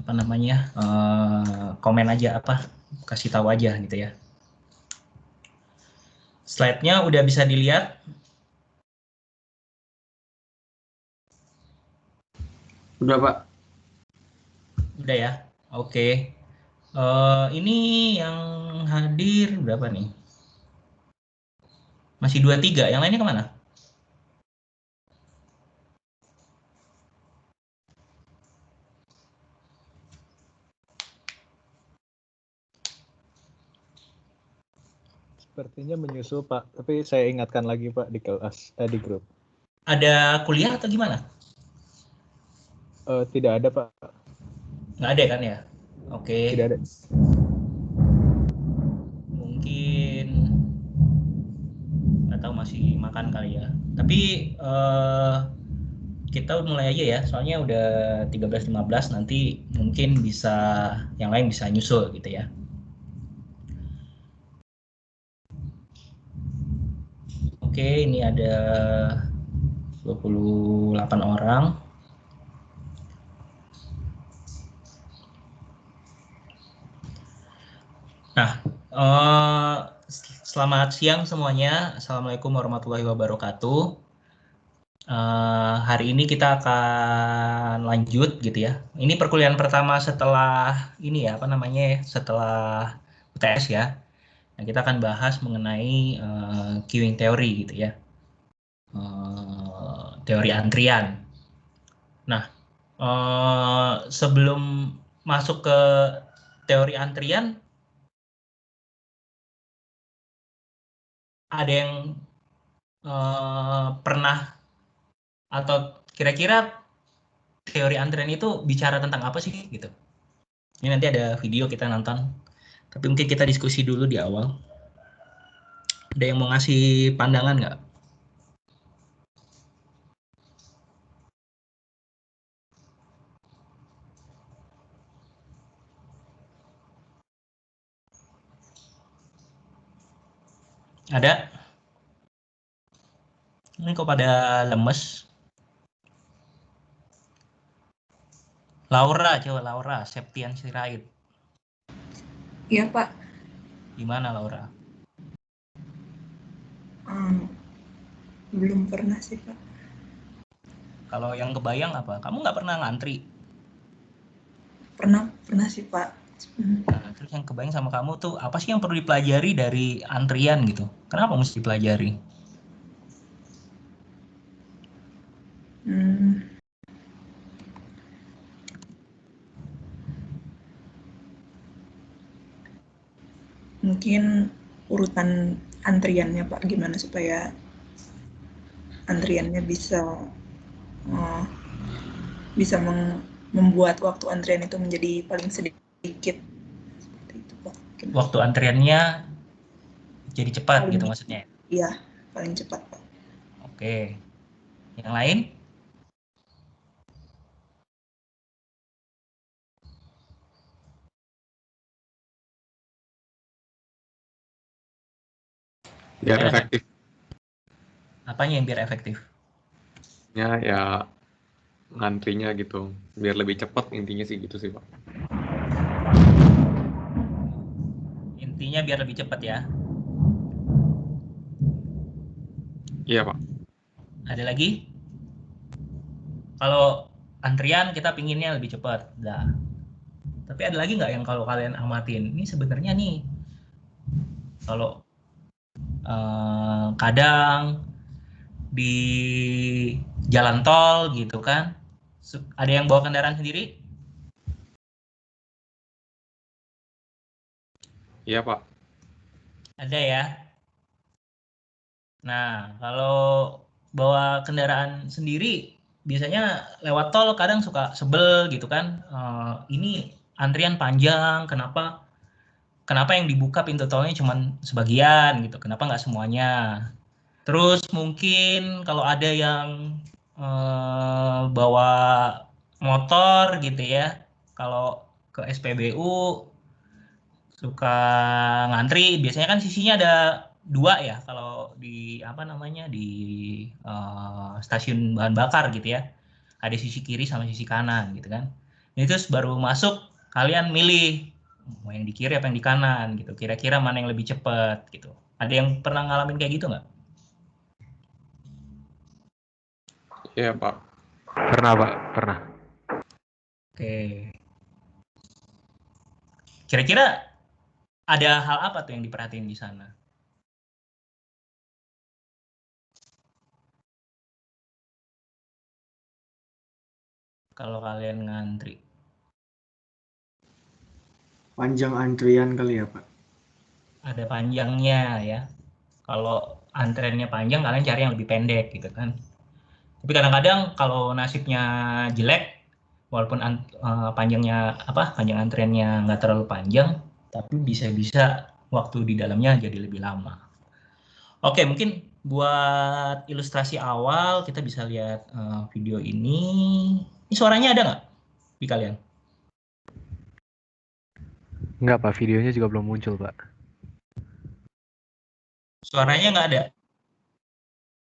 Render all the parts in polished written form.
apa namanya, komen aja apa, kasih tahu aja gitu ya. Slide-nya udah bisa dilihat? Udah, Pak. Udah ya, oke. Ini yang hadir berapa nih? Masih 23, yang lainnya kemana? Sepertinya menyusul, Pak. Tapi saya ingatkan lagi, Pak, di kelas, di grup. Ada kuliah atau gimana? Tidak ada, Pak. Nggak ada kan ya? Oke. Tidak ada. Mungkin nggak tahu, masih makan kali ya. Tapi kita mulai aja ya, soalnya udah 13.15, nanti mungkin bisa yang lain bisa nyusul gitu ya. Oke, ini ada 28 orang. Nah, selamat siang semuanya. Assalamualaikum warahmatullahi wabarakatuh. Hari ini kita akan lanjut gitu ya. Ini perkuliahan pertama setelah ini ya, apa namanya ya, setelah UTS ya. Nah, kita akan bahas mengenai queuing teori gitu ya. Teori antrian. Nah, sebelum masuk ke teori antrian, ada yang pernah atau kira-kira teori antrian itu bicara tentang apa sih gitu? Ini nanti ada video kita nonton, tapi mungkin kita diskusi dulu di awal. Ada yang mau ngasih pandangan nggak? Ada? Ini kok pada lemes? Laura, coba Laura, Septian Sirait. Iya, Pak. Gimana Laura? Belum pernah sih, Pak. Kalau yang kebayang apa? Kamu nggak pernah ngantri? Pernah sih, Pak. Nah, terus yang kebayang sama kamu tuh apa sih yang perlu dipelajari dari antrian gitu? Kenapa mesti dipelajari? Mungkin urutan antriannya, Pak, gimana supaya antriannya bisa membuat waktu antrian itu menjadi paling sedikit. Seperti itu, Pak. Waktu antriannya jadi cepat gitu maksudnya? Iya, paling cepat, Pak. Oke. Yang lain? Biar efektif. Apanya yang biar efektif? Ya ngantrinya gitu. Biar lebih cepat intinya sih gitu sih, Pak. Intinya biar lebih cepat ya. Iya, Pak. Ada lagi? Kalau antrian kita pinginnya lebih cepat. Nah, tapi ada lagi nggak yang kalau kalian amatin? Ini sebenarnya nih, kalau kadang di jalan tol gitu kan, ada yang bawa kendaraan sendiri? Iya, Pak. Ada ya. Nah, kalau bawa kendaraan sendiri, biasanya lewat tol kadang suka sebel gitu kan. Ini antrian panjang, kenapa yang dibuka pintu tolnya cuma sebagian gitu, kenapa nggak semuanya. Terus mungkin kalau ada yang bawa motor gitu ya, kalau ke SPBU suka ngantri, biasanya kan sisinya ada 2 ya kalau di apa namanya di stasiun bahan bakar gitu ya, ada sisi kiri sama sisi kanan gitu kan. Terus baru masuk, kalian milih mau yang di kiri apa yang di kanan gitu. Kira-kira mana yang lebih cepat gitu. Ada yang pernah ngalamin kayak gitu nggak? Iya, Pak. Pernah, Pak. Pernah. Oke. Kira-kira ada hal apa tuh yang diperhatiin di sana? Kalau kalian ngantri. Panjang antrian kali ya, Pak? Ada panjangnya ya. Kalau antriannya panjang, kalian cari yang lebih pendek gitu kan. Tapi kadang-kadang kalau nasibnya jelek, walaupun panjang antriannya nggak terlalu panjang, tapi bisa-bisa waktu di dalamnya jadi lebih lama. Oke, mungkin buat ilustrasi awal kita bisa lihat video ini. Ini suaranya ada nggak di kalian? Enggak, Pak. Videonya juga belum muncul, Pak. Suaranya nggak ada.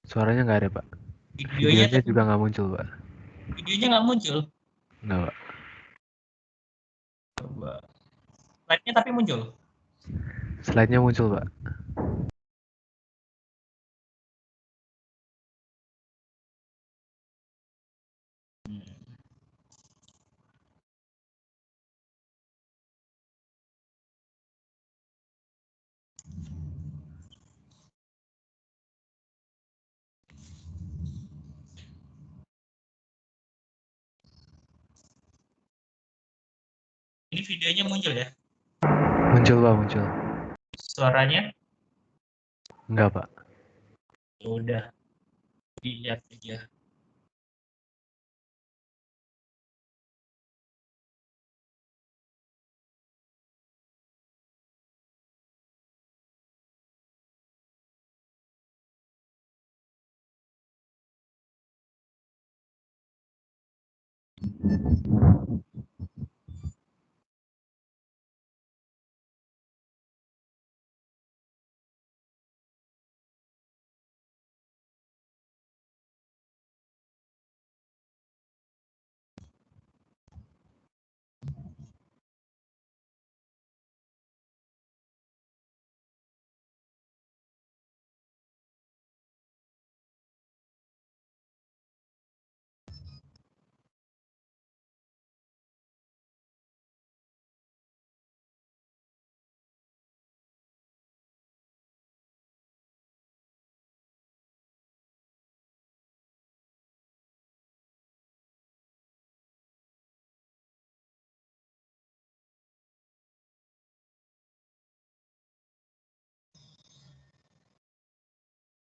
Suaranya nggak ada, Pak. Videonya juga nggak muncul, Pak. Videonya nggak muncul. Nggak, Pak. Coba. Slide-nya tapi muncul. Slide-nya muncul, Pak. Ini videonya muncul ya? Muncul, Pak. Muncul. Suaranya? Nggak, Pak. Ya udah, dilihat aja.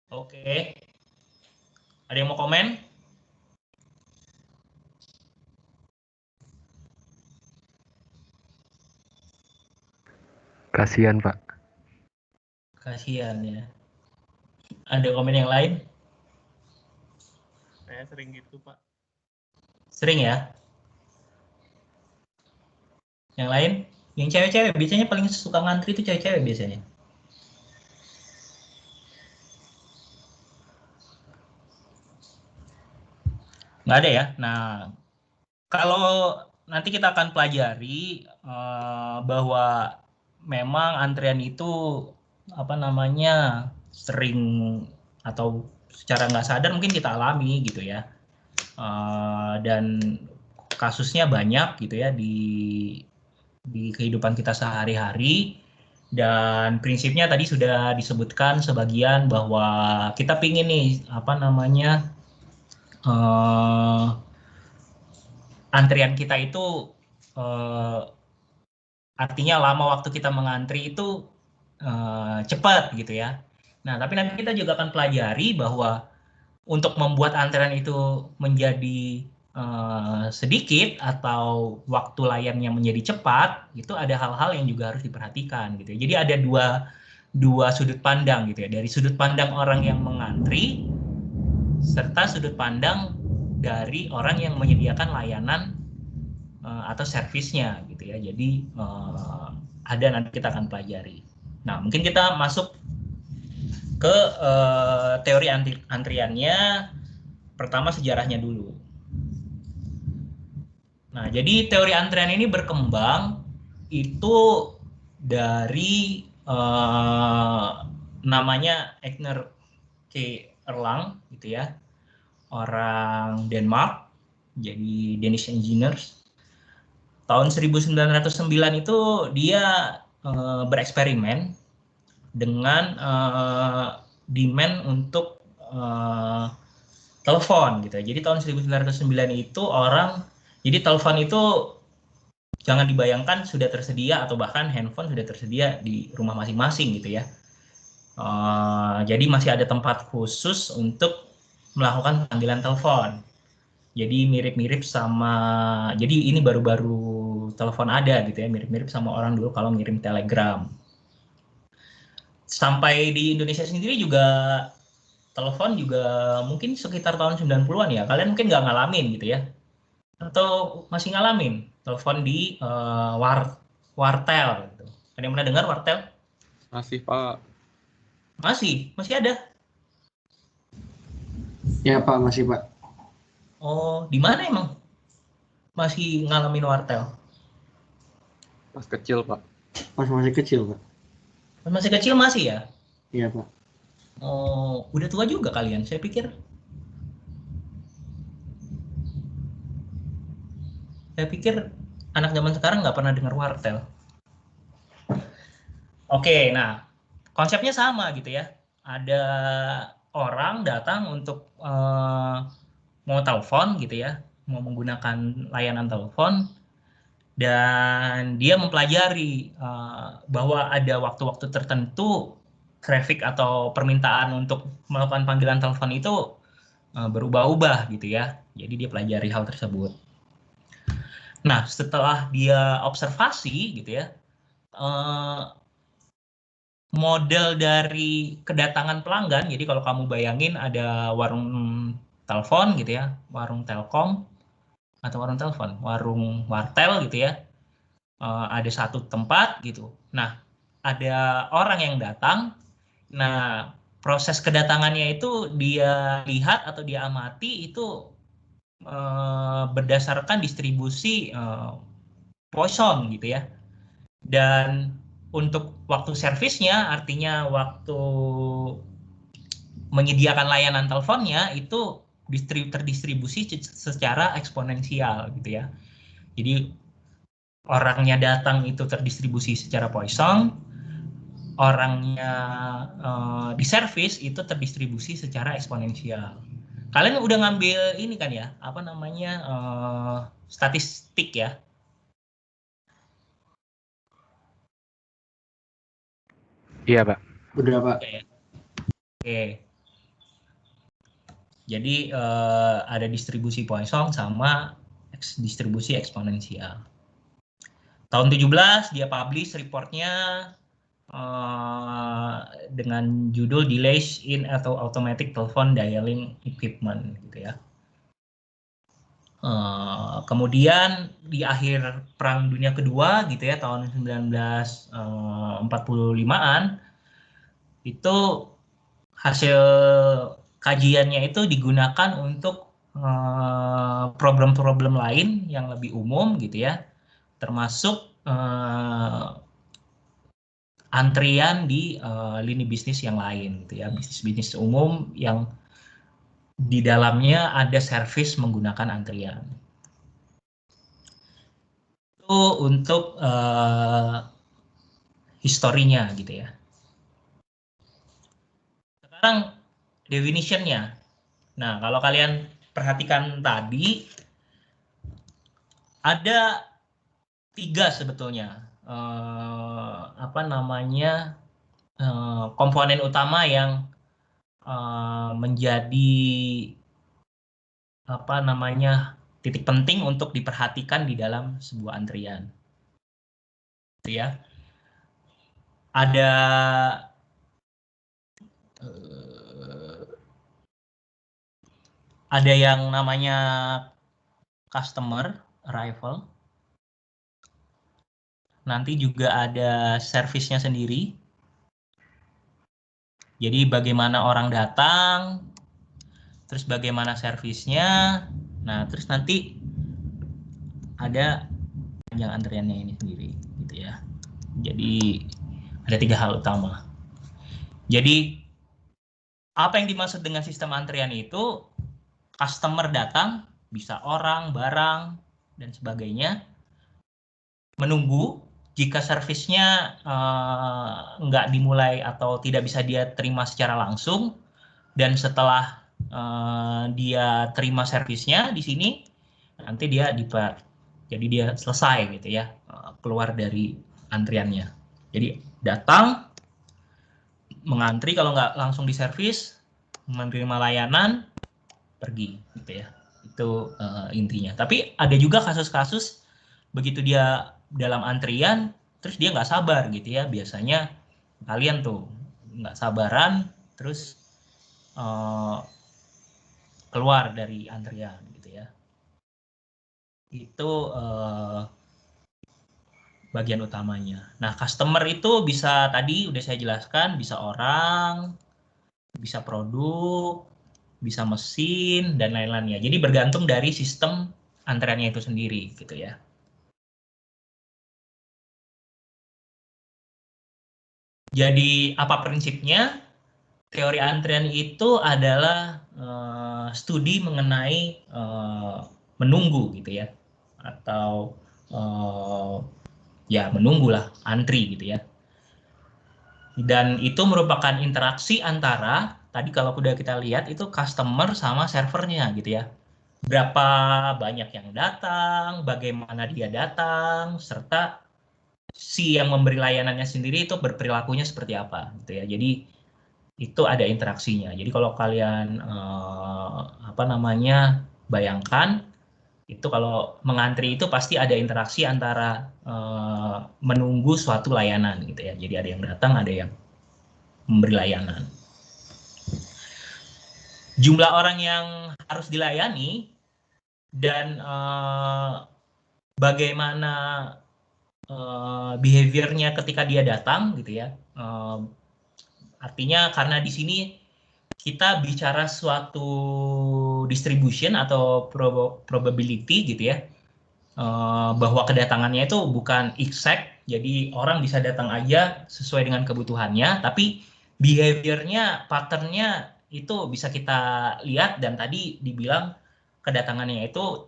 Oke. Ada yang mau komen? Kasihan, Pak. Kasihan ya. Ada komen yang lain? Saya sering gitu, Pak. Sering ya? Yang lain? Yang cewek-cewek biasanya paling suka ngantri itu cewek-cewek biasanya. Nggak ada ya? Nah, kalau nanti kita akan pelajari bahwa memang antrian itu sering atau secara nggak sadar mungkin kita alami gitu ya. Dan kasusnya banyak gitu ya di kehidupan kita sehari-hari. Dan prinsipnya tadi sudah disebutkan sebagian bahwa kita pingin nih antrian kita itu artinya lama waktu kita mengantri itu cepat gitu ya. Nah, tapi nanti kita juga akan pelajari bahwa untuk membuat antrian itu menjadi sedikit atau waktu layarnya menjadi cepat, itu ada hal-hal yang juga harus diperhatikan gitu. Jadi ada dua sudut pandang gitu ya. Dari sudut pandang orang yang mengantri serta sudut pandang dari orang yang menyediakan layanan atau servisnya gitu ya. Jadi ada nanti kita akan pelajari. Nah, mungkin kita masuk ke teori antriannya. Pertama sejarahnya dulu. Nah, jadi teori antrian ini berkembang itu dari namanya Egner K. Erlang gitu ya, orang Denmark, jadi Danish Engineers. Tahun 1909 itu dia bereksperimen dengan demand untuk telepon gitu. Jadi tahun 1909 itu jadi telepon itu jangan dibayangkan sudah tersedia atau bahkan handphone sudah tersedia di rumah masing-masing gitu ya. Jadi masih ada tempat khusus untuk melakukan panggilan telepon. Jadi mirip-mirip sama, jadi ini baru-baru telepon ada gitu ya, mirip-mirip sama orang dulu kalau ngirim telegram. Sampai di Indonesia sendiri juga telepon juga mungkin sekitar tahun 90-an ya. Kalian mungkin nggak ngalamin gitu ya. Atau masih ngalamin telepon di wartel gitu. Ada yang pernah dengar wartel? Masih, Pak. Masih ada. Ya Pak, masih Pak. Oh, di mana emang masih ngalamin wartel? Pas kecil, Pak. Pas masih kecil Pak. Pas masih kecil masih ya? Iya Pak. Oh, udah tua juga kalian. Saya pikir anak zaman sekarang nggak pernah dengar wartel. Oke, nah konsepnya sama gitu ya. Ada orang datang untuk mau telepon gitu ya, mau menggunakan layanan telepon, dan dia mempelajari bahwa ada waktu-waktu tertentu traffic atau permintaan untuk melakukan panggilan telepon itu berubah-ubah gitu ya. Jadi dia pelajari hal tersebut. Nah, setelah dia observasi gitu ya, model dari kedatangan pelanggan, jadi kalau kamu bayangin ada warung telepon gitu ya, warung telkom, atau warung telepon, warung wartel gitu ya, ada satu tempat gitu. Nah, ada orang yang datang, nah proses kedatangannya itu dia lihat atau dia amati itu berdasarkan distribusi Poisson gitu ya. Dan untuk waktu servisnya, artinya waktu menyediakan layanan teleponnya itu terdistribusi secara eksponensial gitu ya. Jadi orangnya datang itu terdistribusi secara Poisson, orangnya di servis itu terdistribusi secara eksponensial. Kalian udah ngambil ini kan ya, apa namanya, statistik ya? Iya, Pak. Udah Pak. Oke. Jadi ada distribusi Poisson sama distribusi eksponensial. Tahun 17 dia publish reportnya dengan judul Delays in atau Automatic Telephone Dialing Equipment gitu ya. Kemudian di akhir Perang Dunia Kedua gitu ya, tahun 1945-an itu hasil kajiannya itu digunakan untuk problem-problem lain yang lebih umum gitu ya, termasuk antrian di lini bisnis yang lain gitu ya, bisnis-bisnis umum yang di dalamnya ada servis menggunakan antrian. Itu untuk historinya gitu ya. Sekarang definition-nya. Nah, kalau kalian perhatikan tadi, ada 3 sebetulnya komponen utama yang menjadi titik penting untuk diperhatikan di dalam sebuah antrian. Gitu ya. Ada yang namanya customer arrival. Nanti juga ada servisnya sendiri. Jadi bagaimana orang datang, terus bagaimana servisnya. Nah, terus nanti ada panjang antriannya ini sendiri gitu ya. Jadi ada 3 hal utama. Jadi apa yang dimaksud dengan sistem antrian itu, customer datang, bisa orang, barang, dan sebagainya, menunggu. Jika servisnya nggak dimulai atau tidak bisa dia terima secara langsung, dan setelah dia terima servisnya di sini, nanti dia depart. Jadi dia selesai gitu ya, keluar dari antriannya. Jadi datang, mengantri, kalau nggak langsung diservis, menerima layanan, pergi gitu ya. Itu intinya. Tapi ada juga kasus-kasus begitu dia dalam antrian, terus dia nggak sabar gitu ya. Biasanya kalian tuh nggak sabaran, terus keluar dari antrian gitu ya. Itu bagian utamanya. Nah, customer itu bisa, tadi udah saya jelaskan, bisa orang, bisa produk, bisa mesin, dan lain-lainnya. Jadi bergantung dari sistem antriannya itu sendiri gitu ya. Jadi apa prinsipnya? Teori antrian itu adalah studi mengenai menunggu gitu ya, atau ya menunggulah, antri gitu ya. Dan itu merupakan interaksi antara, tadi kalau udah kita lihat itu customer sama servernya gitu ya. Berapa banyak yang datang, bagaimana dia datang, serta si yang memberi layanannya sendiri itu berperilakunya seperti apa gitu ya. Jadi itu ada interaksinya. Jadi kalau kalian bayangkan, itu kalau mengantri itu pasti ada interaksi antara menunggu suatu layanan gitu ya. Jadi ada yang datang, ada yang memberi layanan. Jumlah orang yang harus dilayani dan bagaimana behaviornya ketika dia datang gitu ya. Artinya karena di sini kita bicara suatu distribution atau probability gitu ya, bahwa kedatangannya itu bukan exact, jadi orang bisa datang aja sesuai dengan kebutuhannya, tapi behaviornya, patternnya itu bisa kita lihat, dan tadi dibilang kedatangannya itu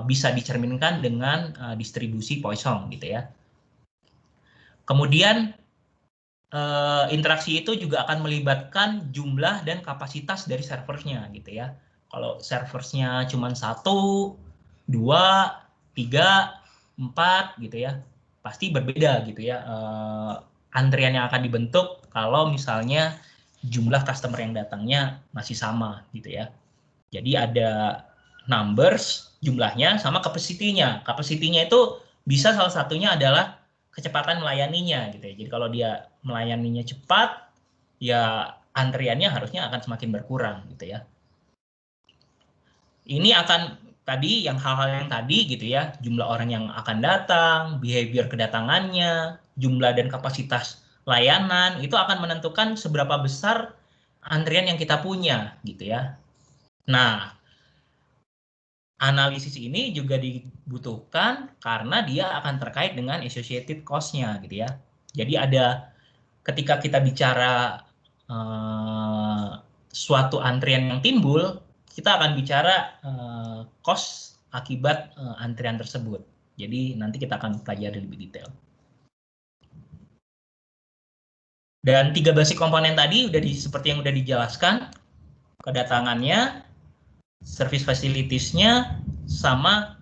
bisa dicerminkan dengan distribusi Poisson gitu ya. Kemudian interaksi itu juga akan melibatkan jumlah dan kapasitas dari servernya gitu ya. Kalau servernya cuma 1, 2, 3, 4 gitu ya, pasti berbeda gitu ya antrian yang akan dibentuk kalau misalnya jumlah customer yang datangnya masih sama gitu ya. Jadi ada numbers, jumlahnya, sama capacity-nya. Capacity-nya itu bisa salah satunya adalah kecepatan melayaninya gitu ya. Jadi kalau dia melayaninya cepat, ya antriannya harusnya akan semakin berkurang gitu ya. Ini akan tadi hal-hal yang tadi gitu ya, jumlah orang yang akan datang, behavior kedatangannya, jumlah dan kapasitas layanan itu akan menentukan seberapa besar antrian yang kita punya gitu ya. Nah, analisis ini juga dibutuhkan karena dia akan terkait dengan associated cost-nya gitu ya. Jadi ada, ketika kita bicara suatu antrian yang timbul, kita akan bicara cost akibat antrian tersebut. Jadi nanti kita akan pelajari lebih detail. Dan 3 basic komponen tadi seperti yang udah dijelaskan, kedatangannya, service facilities-nya, sama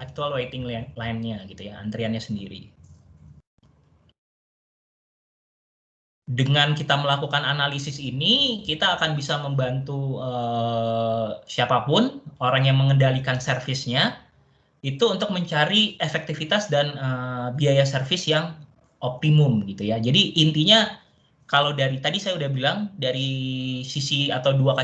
actual waiting line-nya gitu ya, antriannya sendiri. Dengan kita melakukan analisis ini, kita akan bisa membantu siapapun, orang yang mengendalikan servisnya, itu untuk mencari efektivitas dan biaya servis yang optimum gitu ya. Jadi intinya, kalau dari tadi saya udah bilang dari sisi atau dua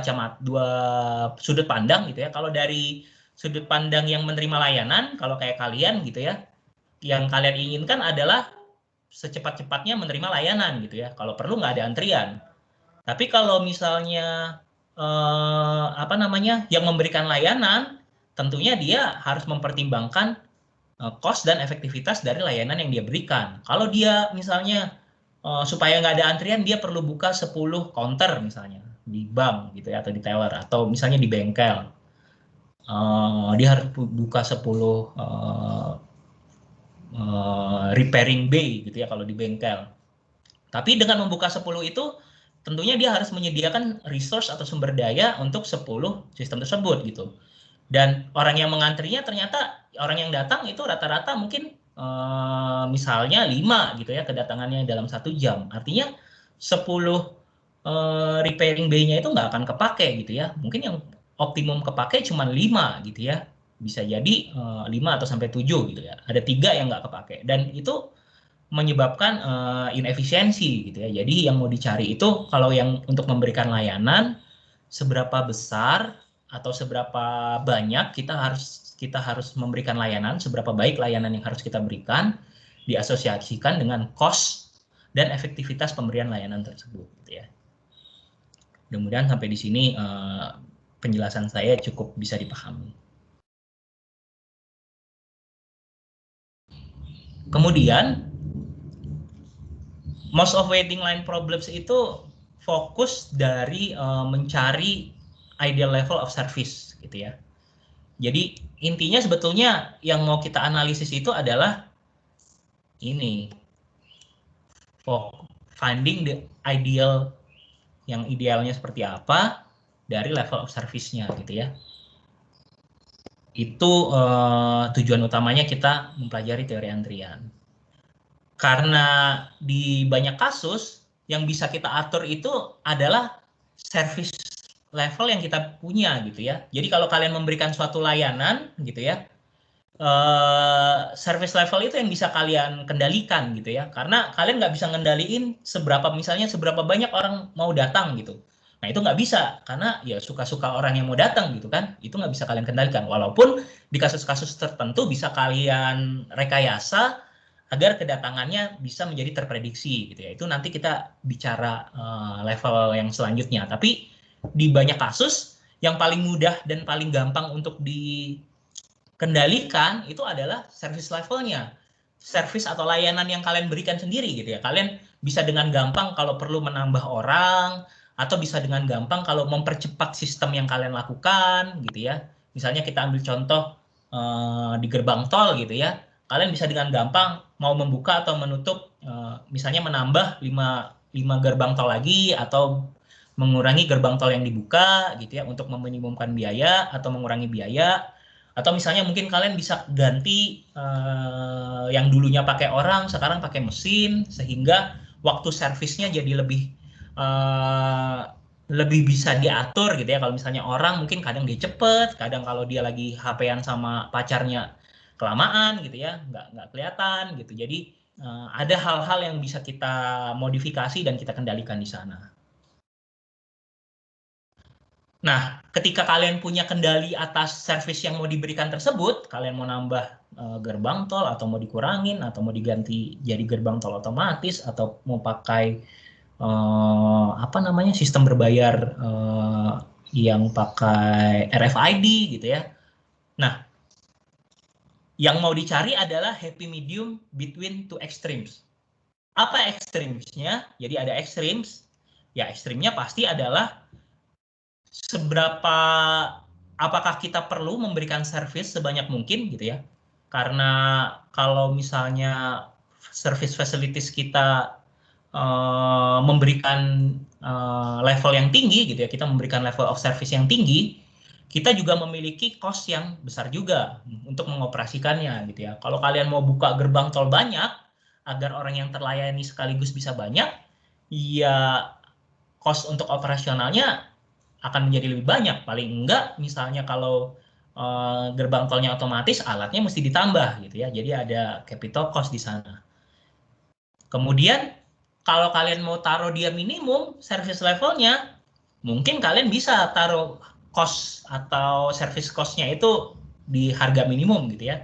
sudut pandang gitu ya. Kalau dari sudut pandang yang menerima layanan, kalau kayak kalian gitu ya, yang kalian inginkan adalah secepat-cepatnya menerima layanan gitu ya. Kalau perlu nggak ada antrian. Tapi kalau misalnya yang memberikan layanan tentunya dia harus mempertimbangkan cost dan efektivitas dari layanan yang dia berikan. Kalau dia misalnya supaya nggak ada antrian, dia perlu buka 10 counter misalnya di bank gitu ya, atau di teller, atau misalnya di bengkel. Dia harus buka 10 repairing bay gitu ya kalau di bengkel. Tapi dengan membuka 10 itu, tentunya dia harus menyediakan resource atau sumber daya untuk 10 sistem tersebut gitu. Dan orang yang mengantrinya ternyata orang yang datang itu rata-rata mungkin misalnya 5 gitu ya kedatangannya dalam 1 jam. Artinya 10 repairing bay-nya itu nggak akan kepake gitu ya. Mungkin yang optimum kepake cuma 5 gitu ya. Bisa jadi 5 atau sampai 7 gitu ya. Ada 3 yang nggak kepake. Dan itu menyebabkan inefisiensi gitu ya. Jadi yang mau dicari itu kalau yang untuk memberikan layanan, seberapa besar atau seberapa banyak kita harus memberikan layanan, seberapa baik layanan yang harus kita berikan, diasosiasikan dengan cost dan efektivitas pemberian layanan tersebut gitu ya. Mudah-mudahan sampai di sini penjelasan saya cukup bisa dipahami. Kemudian most of waiting line problems itu fokus dari mencari ideal level of service gitu ya. Jadi intinya sebetulnya yang mau kita analisis itu adalah ini, finding the ideal, yang idealnya seperti apa dari level of service-nya gitu ya. Itu tujuan utamanya kita mempelajari teori antrian. Karena di banyak kasus yang bisa kita atur itu adalah service level yang kita punya gitu ya. Jadi kalau kalian memberikan suatu layanan gitu ya, service level itu yang bisa kalian kendalikan gitu ya. Karena kalian nggak bisa ngendaliin misalnya seberapa banyak orang mau datang gitu. Nah itu nggak bisa karena ya suka-suka orang yang mau datang gitu kan. Itu nggak bisa kalian kendalikan. Walaupun di kasus-kasus tertentu bisa kalian rekayasa agar kedatangannya bisa menjadi terprediksi gitu ya. Itu nanti kita bicara level yang selanjutnya. Tapi di banyak kasus yang paling mudah dan paling gampang untuk dikendalikan itu adalah service levelnya, service atau layanan yang kalian berikan sendiri gitu ya. Kalian bisa dengan gampang kalau perlu menambah orang, atau bisa dengan gampang kalau mempercepat sistem yang kalian lakukan gitu ya. Misalnya kita ambil contoh di gerbang tol gitu ya, kalian bisa dengan gampang mau membuka atau menutup, misalnya menambah 5 gerbang tol lagi atau mengurangi gerbang tol yang dibuka gitu ya untuk meminimumkan biaya atau mengurangi biaya. Atau misalnya mungkin kalian bisa ganti yang dulunya pakai orang sekarang pakai mesin sehingga waktu servisnya jadi lebih bisa diatur gitu ya. Kalau misalnya orang mungkin kadang dia cepet, kadang kalau dia lagi HP-an sama pacarnya kelamaan gitu ya, nggak kelihatan gitu. Jadi ada hal-hal yang bisa kita modifikasi dan kita kendalikan di sana. Nah, ketika kalian punya kendali atas servis yang mau diberikan tersebut, kalian mau nambah gerbang tol atau mau dikurangin atau mau diganti jadi gerbang tol otomatis atau mau pakai sistem berbayar yang pakai RFID gitu ya. Nah, yang mau dicari adalah happy medium between two extremes. Apa extremes-nya? Jadi ada extremes. Ya, ekstrimnya pasti adalah apakah kita perlu memberikan service sebanyak mungkin gitu ya. Karena kalau misalnya service facilities kita memberikan level yang tinggi gitu ya, kita memberikan level of service yang tinggi, kita juga memiliki cost yang besar juga untuk mengoperasikannya gitu ya. Kalau kalian mau buka gerbang tol banyak agar orang yang terlayani sekaligus bisa banyak, ya cost untuk operasionalnya akan menjadi lebih banyak. Paling enggak misalnya kalau gerbang tolnya otomatis, alatnya mesti ditambah gitu ya. Jadi ada capital cost di sana. Kemudian kalau kalian mau taruh dia minimum service levelnya, mungkin kalian bisa taruh cost atau service cost-nya itu di harga minimum gitu ya.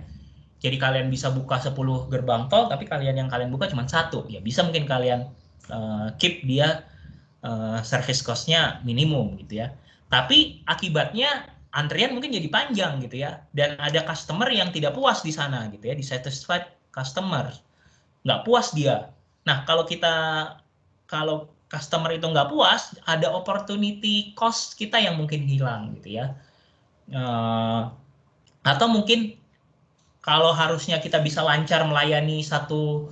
Jadi kalian bisa buka 10 gerbang tol, tapi yang kalian buka cuma 1. Ya bisa mungkin kalian keep dia service cost-nya minimum gitu ya. Tapi akibatnya antrian mungkin jadi panjang gitu ya, dan ada customer yang tidak puas di sana gitu ya, dissatisfied customer, nggak puas dia. Nah, kalau customer itu nggak puas, ada opportunity cost kita yang mungkin hilang gitu ya. Atau mungkin kalau harusnya kita bisa lancar melayani satu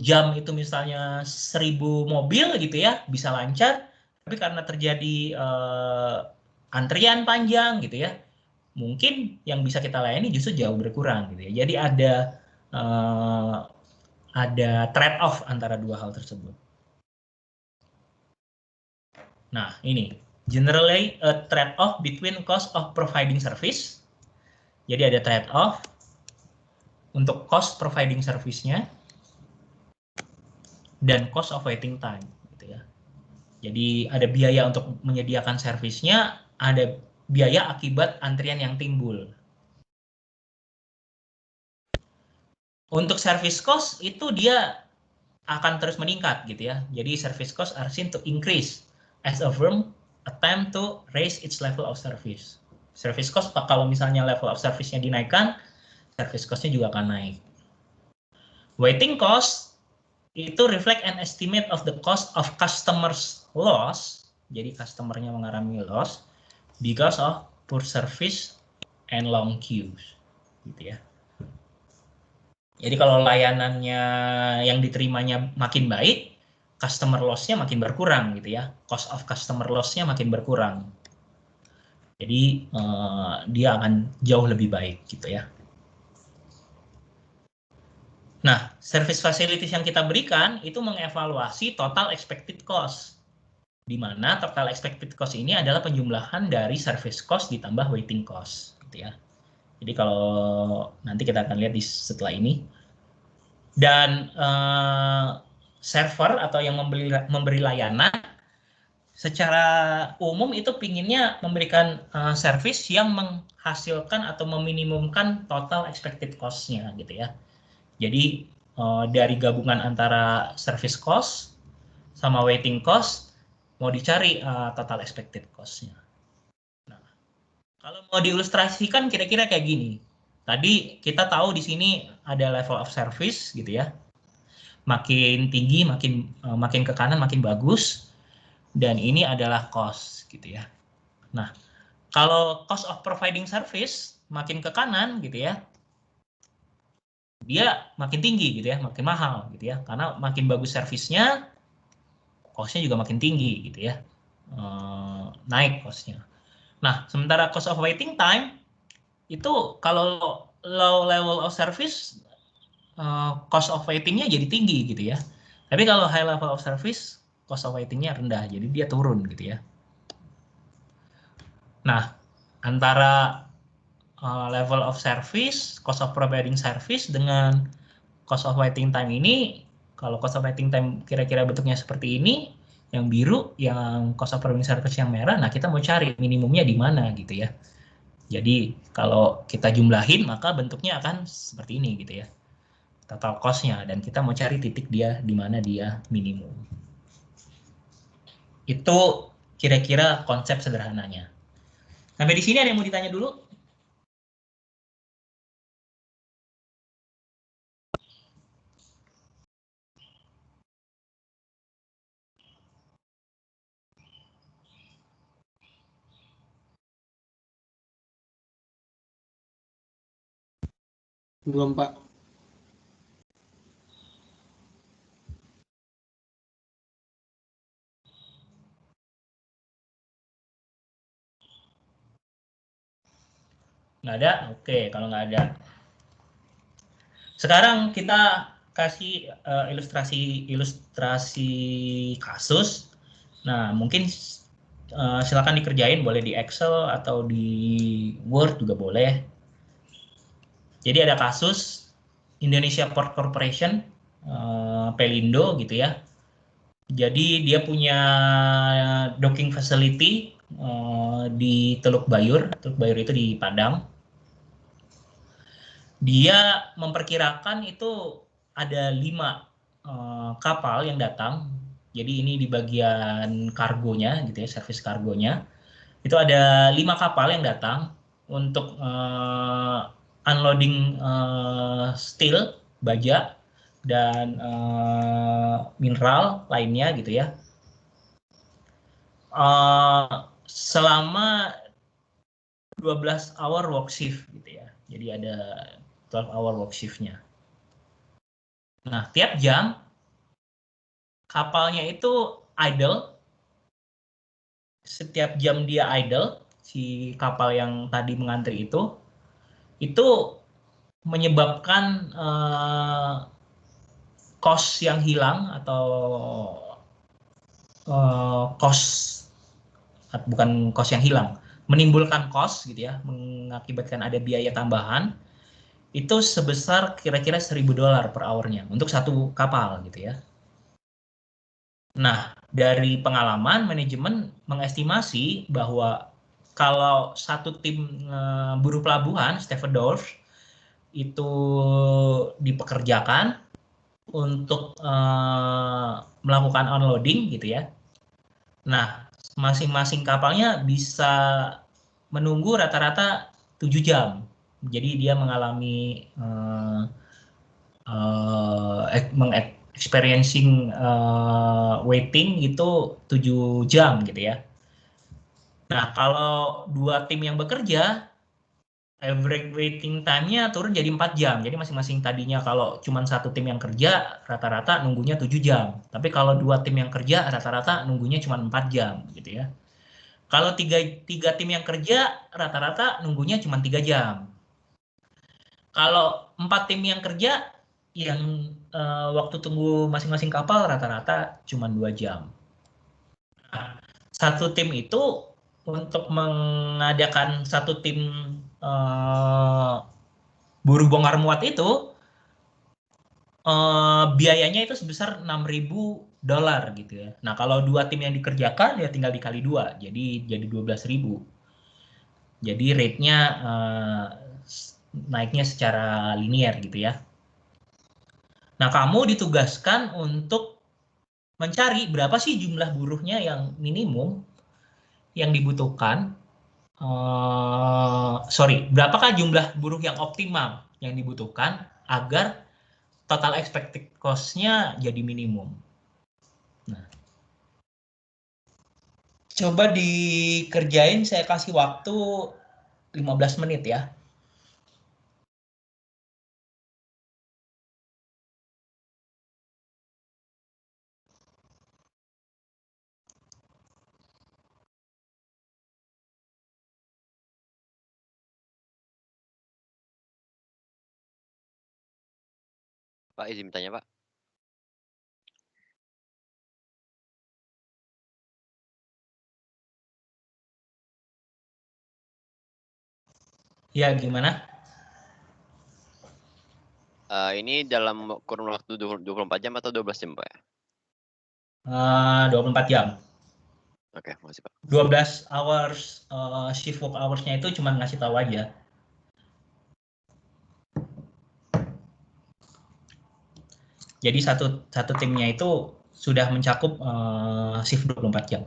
jam itu misalnya 1000 mobil gitu ya, bisa lancar, tapi karena terjadi antrian panjang gitu ya, mungkin yang bisa kita layani justru jauh berkurang gitu ya. Jadi ada trade off antara dua hal tersebut. Nah, ini generally a trade off between cost of providing service. Jadi ada trade off untuk cost providing service-nya dan cost of waiting time gitu ya. Jadi ada biaya untuk menyediakan servisnya, ada biaya akibat antrian yang timbul. Untuk service cost itu dia akan terus meningkat gitu ya. Jadi service cost are seen to increase as a firm attempt to raise its level of service. Service cost kalau misalnya level of service-nya dinaikkan, service cost-nya juga akan naik. Waiting cost itu reflect an estimate of the cost of customers loss. Jadi customer-nya mengalami loss because of poor service and long queues gitu ya. Jadi kalau layanannya yang diterimanya makin baik, customer loss-nya makin berkurang gitu ya. Cost of customer loss-nya makin berkurang. Jadi dia akan jauh lebih baik gitu ya. Nah, service facilities yang kita berikan itu mengevaluasi total expected cost. Di mana total expected cost ini adalah penjumlahan dari service cost ditambah waiting cost gitu ya. Jadi kalau nanti kita akan lihat di setelah ini. Dan server atau yang memberi layanan secara umum itu pinginnya memberikan service yang menghasilkan atau meminimumkan total expected cost-nya gitu ya. Jadi dari gabungan antara service cost sama waiting cost mau dicari total expected cost-nya. Nah, kalau mau diilustrasikan kira-kira kayak gini. Tadi kita tahu di sini ada level of service gitu ya. Makin tinggi, makin ke kanan makin bagus. Dan ini adalah cost gitu ya. Nah, kalau cost of providing service makin ke kanan gitu ya, dia makin tinggi gitu ya, makin mahal gitu ya. Karena makin bagus servisnya, cost-nya juga makin tinggi gitu ya. Naik cost-nya. Nah, sementara cost of waiting time itu kalau low level of service, cost of waiting-nya jadi tinggi gitu ya. Tapi kalau high level of service, cost of waiting-nya rendah, jadi dia turun gitu ya. Nah, antara level of service, cost of providing service dengan cost of waiting time ini, kalau cost of waiting time kira-kira bentuknya seperti ini, yang biru, yang cost of providing service yang merah, nah kita mau cari minimumnya di mana gitu ya. Jadi kalau kita jumlahin maka bentuknya akan seperti ini gitu ya. Total cost-nya, dan kita mau cari titik dia di mana dia minimum. Itu kira-kira konsep sederhananya. Sampai di sini ada yang mau ditanya dulu? Belum, Pak. Nggak ada? Oke, kalau nggak ada. Sekarang kita kasih ilustrasi kasus. Nah, mungkin silakan dikerjain, boleh di Excel atau di Word juga boleh. Jadi ada kasus Indonesia Port Corporation, Pelindo gitu ya. Jadi dia punya docking facility di Teluk Bayur. Teluk Bayur itu di Padang. Dia memperkirakan itu ada 5 kapal yang datang. Jadi ini di bagian kargonya gitu ya, servis kargonya. Itu ada 5 kapal yang datang untuk unloading steel, baja, dan mineral lainnya gitu ya. Selama 12 hour work shift gitu ya. Jadi ada 12 hour work shift-nya. Nah, tiap jam kapalnya itu idle. Setiap jam dia idle, si kapal yang tadi mengantri itu menyebabkan cost yang hilang atau cost, bukan cost yang hilang, menimbulkan cost gitu ya, mengakibatkan ada biaya tambahan itu sebesar kira-kira $1.000 per hournya untuk satu kapal gitu ya. Nah, dari pengalaman manajemen mengestimasi bahwa kalau satu tim buruh pelabuhan stevedores itu dipekerjakan untuk melakukan unloading gitu ya. Nah, masing-masing kapalnya bisa menunggu rata-rata 7 jam. Jadi dia mengalami experiencing waiting itu 7 jam gitu ya. Nah, kalau 2 tim yang bekerja, average waiting time-nya turun jadi 4 jam. Jadi masing-masing tadinya kalau cuma satu tim yang kerja, rata-rata nunggunya 7 jam. Tapi kalau 2 tim yang kerja, rata-rata nunggunya cuma 4 jam gitu ya. Kalau tiga tim yang kerja, rata-rata nunggunya cuma 3 jam. Kalau 4 tim yang kerja, yang waktu tunggu masing-masing kapal rata-rata cuma 2 jam. Nah, satu tim itu untuk mengadakan satu tim buruh bongkar muat itu biayanya itu sebesar $6.000 gitu ya. Nah, kalau 2 tim yang dikerjakan ya tinggal dikali 2, jadi 12.000. Jadi rate-nya naiknya secara linear gitu ya. Nah, kamu ditugaskan untuk mencari berapa sih jumlah buruhnya yang minimum yang dibutuhkan. Berapakah jumlah buruh yang optimal yang dibutuhkan agar total expected cost-nya jadi minimum. Nah, coba dikerjain, saya kasih waktu 15 menit ya. Pak, izin bertanya, Pak. Ya, gimana? Ini dalam kurun waktu 24 jam atau 12 jam, Pak ya? 24 jam. Oke, makasih, Pak. 12 hours shift work hours-nya itu cuma ngasih tahu aja. Jadi satu timnya itu sudah mencakup shift 24 jam.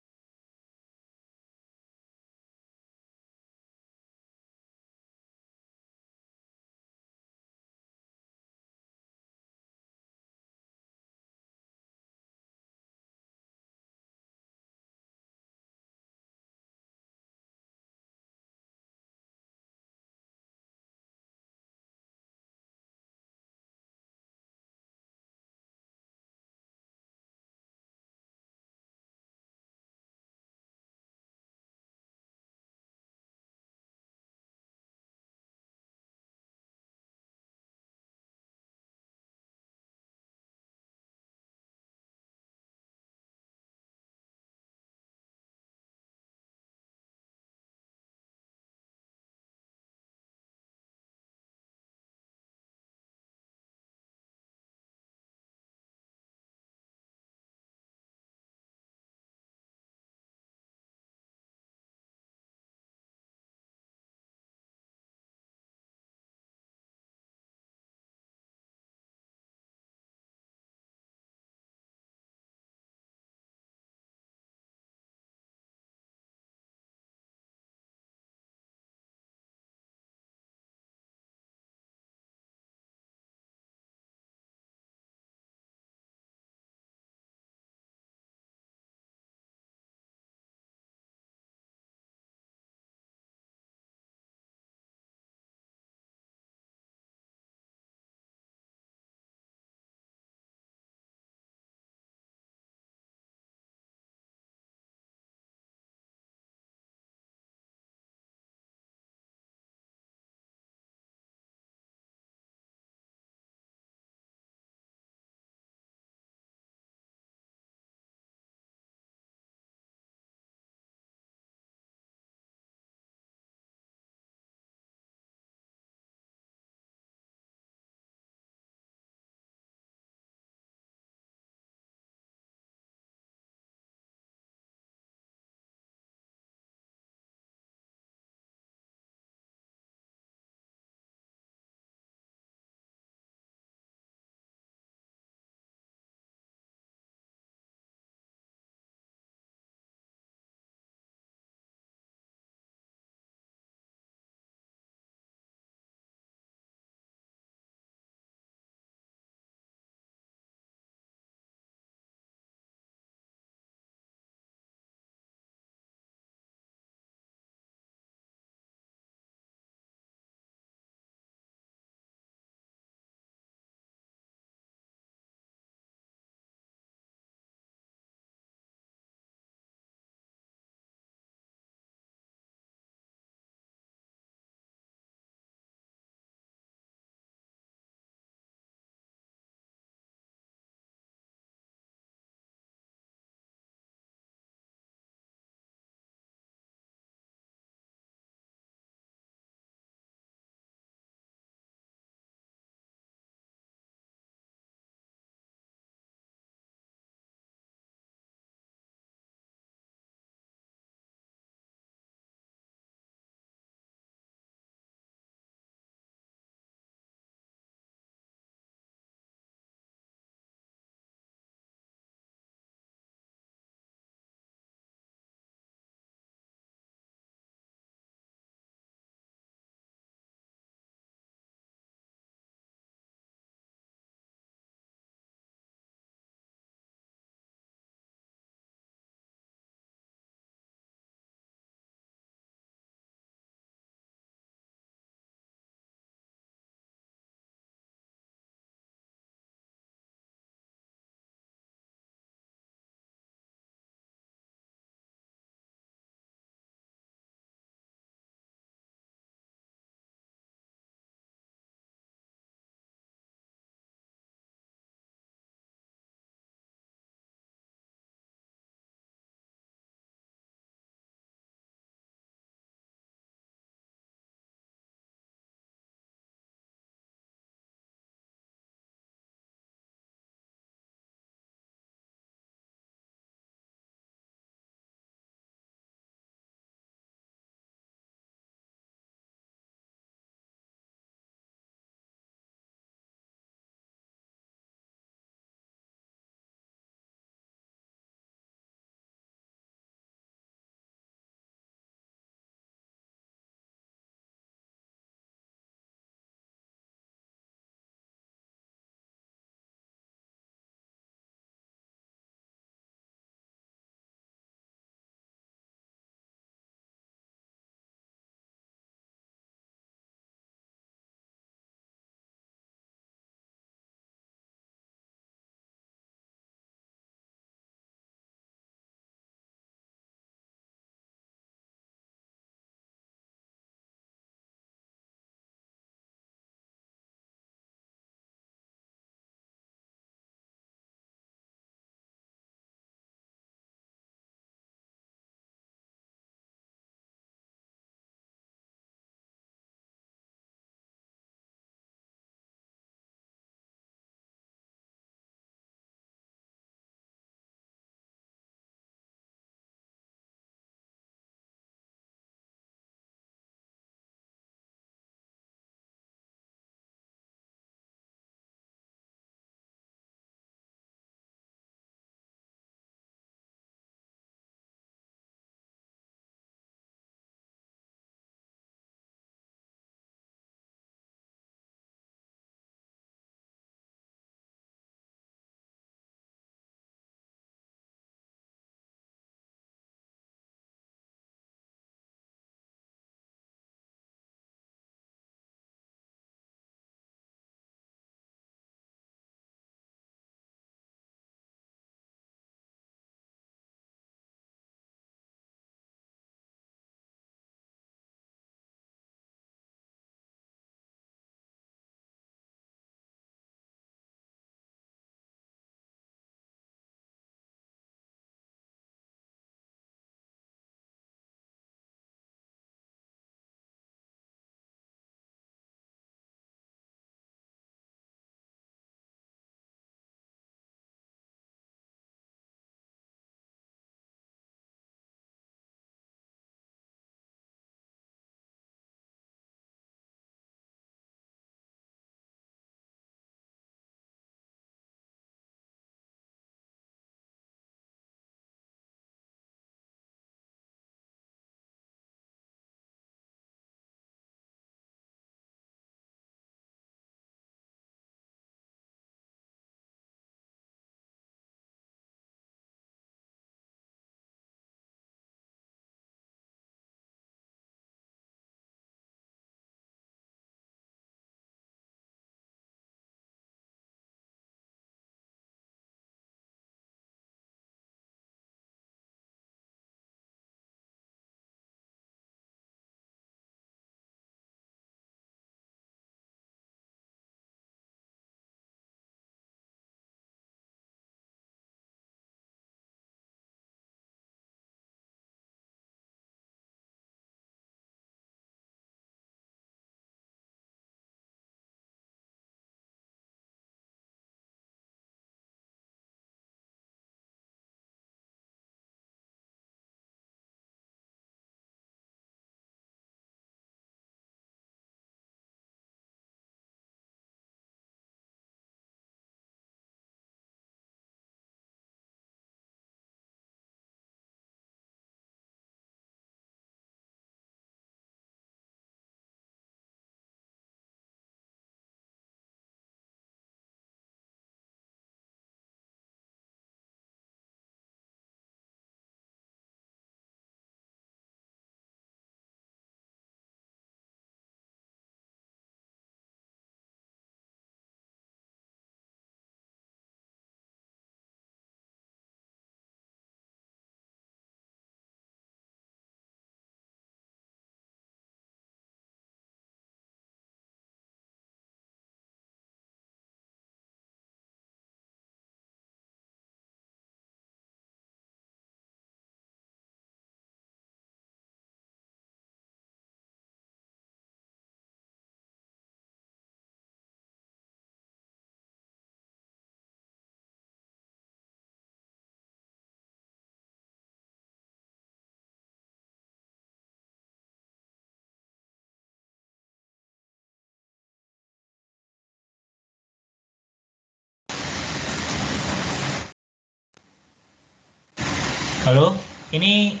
Halo, ini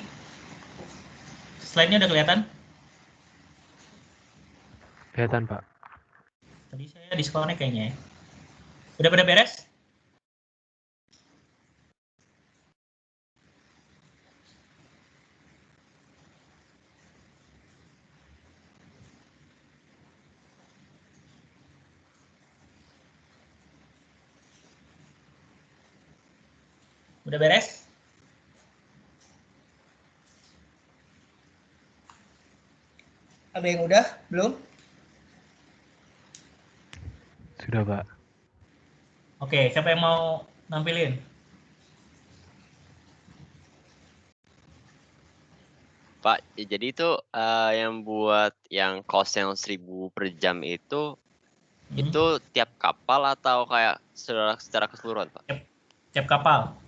slide-nya udah kelihatan? Kelihatan, Pak. Tadi saya disconnect kayaknya ya. Udah pada beres? Udah beres? Ada yang udah? Belum? Sudah, Pak. Oke, siapa yang mau nampilin? Pak, jadi itu yang buat yang cost yang 1.000 per jam itu tiap kapal atau kayak secara keseluruhan, Pak? Tiap kapal.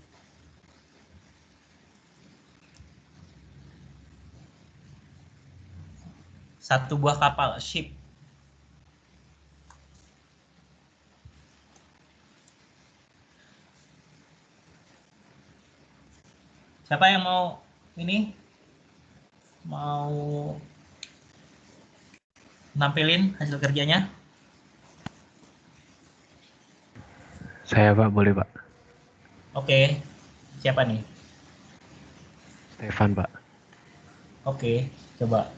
Satu buah kapal, ship. Siapa yang mau ini? Mau nampilin hasil kerjanya? Saya, Pak, boleh, Pak. Oke, siapa nih? Stefan, Pak. Oke, coba.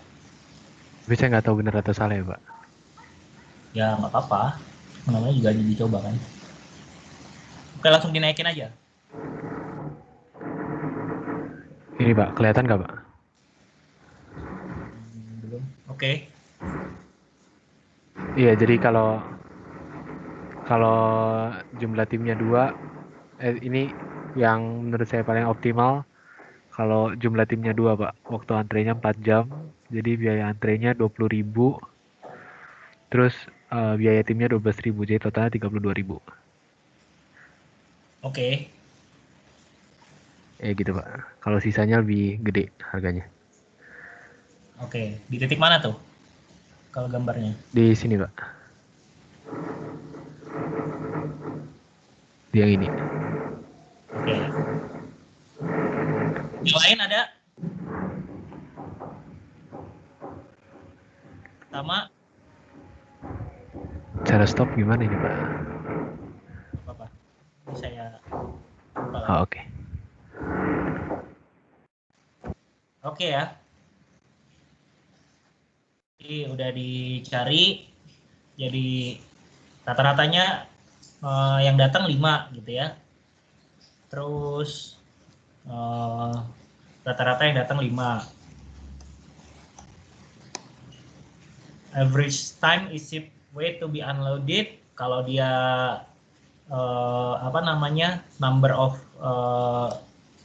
Tapi saya nggak tahu benar atau salah ya, Pak. Ya nggak apa-apa, namanya juga dicoba kan. Oke, langsung dinaikin aja. Ini, Pak, kelihatan nggak, Pak? Belum. Oke. Iya, jadi kalau jumlah timnya 2, ini yang menurut saya paling optimal. Kalau jumlah timnya 2, Pak, waktu antrenya 4 jam, jadi biaya antrenya 20.000, terus biaya timnya 12.000, jadi totalnya 32.000. Oke. Gitu, Pak. Kalau sisanya lebih gede harganya. Oke, di titik mana tuh? Kalau gambarnya? Di sini, Pak. Di yang ini. Oke. Yang lain ada? Pertama, Cara stop gimana ini, Pak? apa? Ini saya buka lagi. Oh, oke. Oke ya. Jadi udah dicari. Jadi rata-ratanya yang datang 5 gitu ya. Terus rata-rata yang datang 5. Average time is ship wait to be unloaded. Kalau dia number of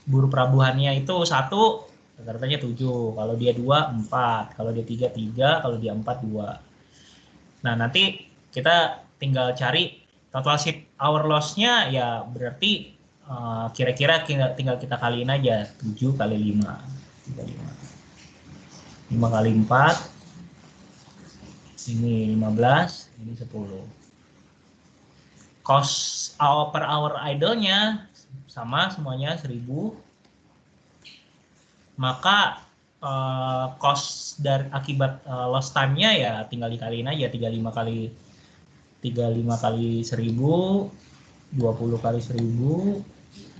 buruh pelabuhannya itu 1, rata-ratanya 7. Kalau dia 2, 4. Kalau dia 3, 3. Kalau dia 4, 2. Nah, nanti kita tinggal cari total ship hour loss-nya, ya berarti kira-kira tinggal kita kaliin aja 7 kali 5. 5 kali 4. Ini 15, ini 10. Cost per hour idle-nya sama semuanya 1.000. Maka cost dari akibat lost time-nya ya tinggal dikaliin aja 35 kali 1.000, 20 kali 1.000,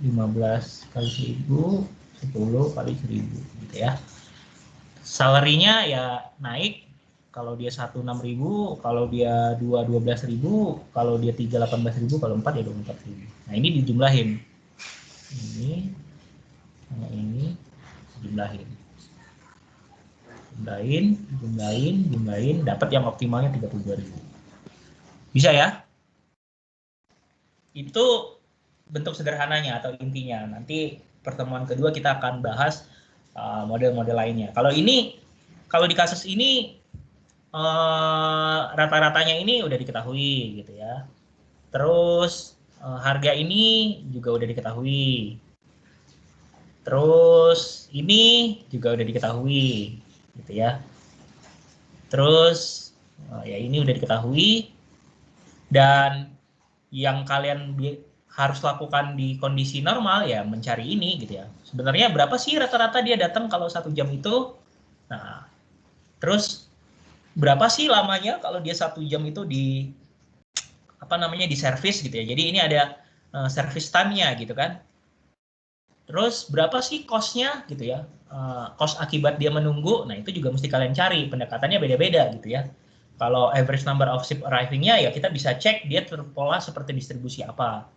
15 kali 1.000, 10 kali 1.000 gitu ya. Salary-nya ya naik. Kalau dia 1 6.000, kalau dia 2 12.000, kalau dia 3 18.000, kalau 4 ya 24.000. Nah, ini dijumlahin. Ini sama ini dijumlahin. Jumlahin, dapat yang optimalnya 32.000. Bisa ya? Itu bentuk sederhananya atau intinya. Nanti pertemuan kedua kita akan bahas model-model lainnya. Kalau di kasus ini rata-ratanya ini udah diketahui gitu ya. Terus harga ini juga udah diketahui. Terus ini juga udah diketahui gitu ya. Terus ya ini udah diketahui, dan yang kalian harus lakukan di kondisi normal ya mencari ini gitu ya. Sebenarnya berapa sih rata-rata dia datang kalau 1 jam itu? Nah, terus berapa sih lamanya kalau dia 1 jam itu di di servis gitu ya. Jadi ini ada service time-nya gitu kan. Terus berapa sih cost-nya gitu ya. Cost akibat dia menunggu, nah itu juga mesti kalian cari, pendekatannya beda-beda gitu ya. Kalau average number of ship arriving-nya ya kita bisa cek dia terpola seperti distribusi apa.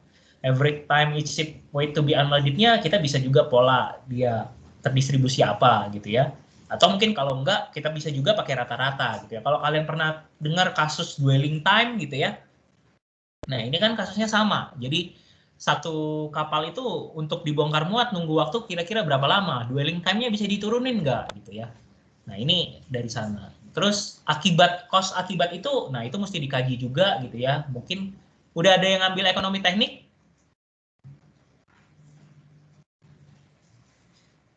Average time each ship wait to be unloaded-nya kita bisa juga pola dia terdistribusi apa gitu ya. Atau mungkin kalau enggak kita bisa juga pakai rata-rata gitu ya. Kalau kalian pernah dengar kasus dwelling time gitu ya. Nah, ini kan kasusnya sama. Jadi satu kapal itu untuk dibongkar muat nunggu waktu kira-kira berapa lama? Dwelling time-nya bisa diturunin nggak gitu ya. Nah, ini dari sana. Terus cost akibat itu, nah itu mesti dikaji juga gitu ya. Mungkin udah ada yang ngambil ekonomi teknik?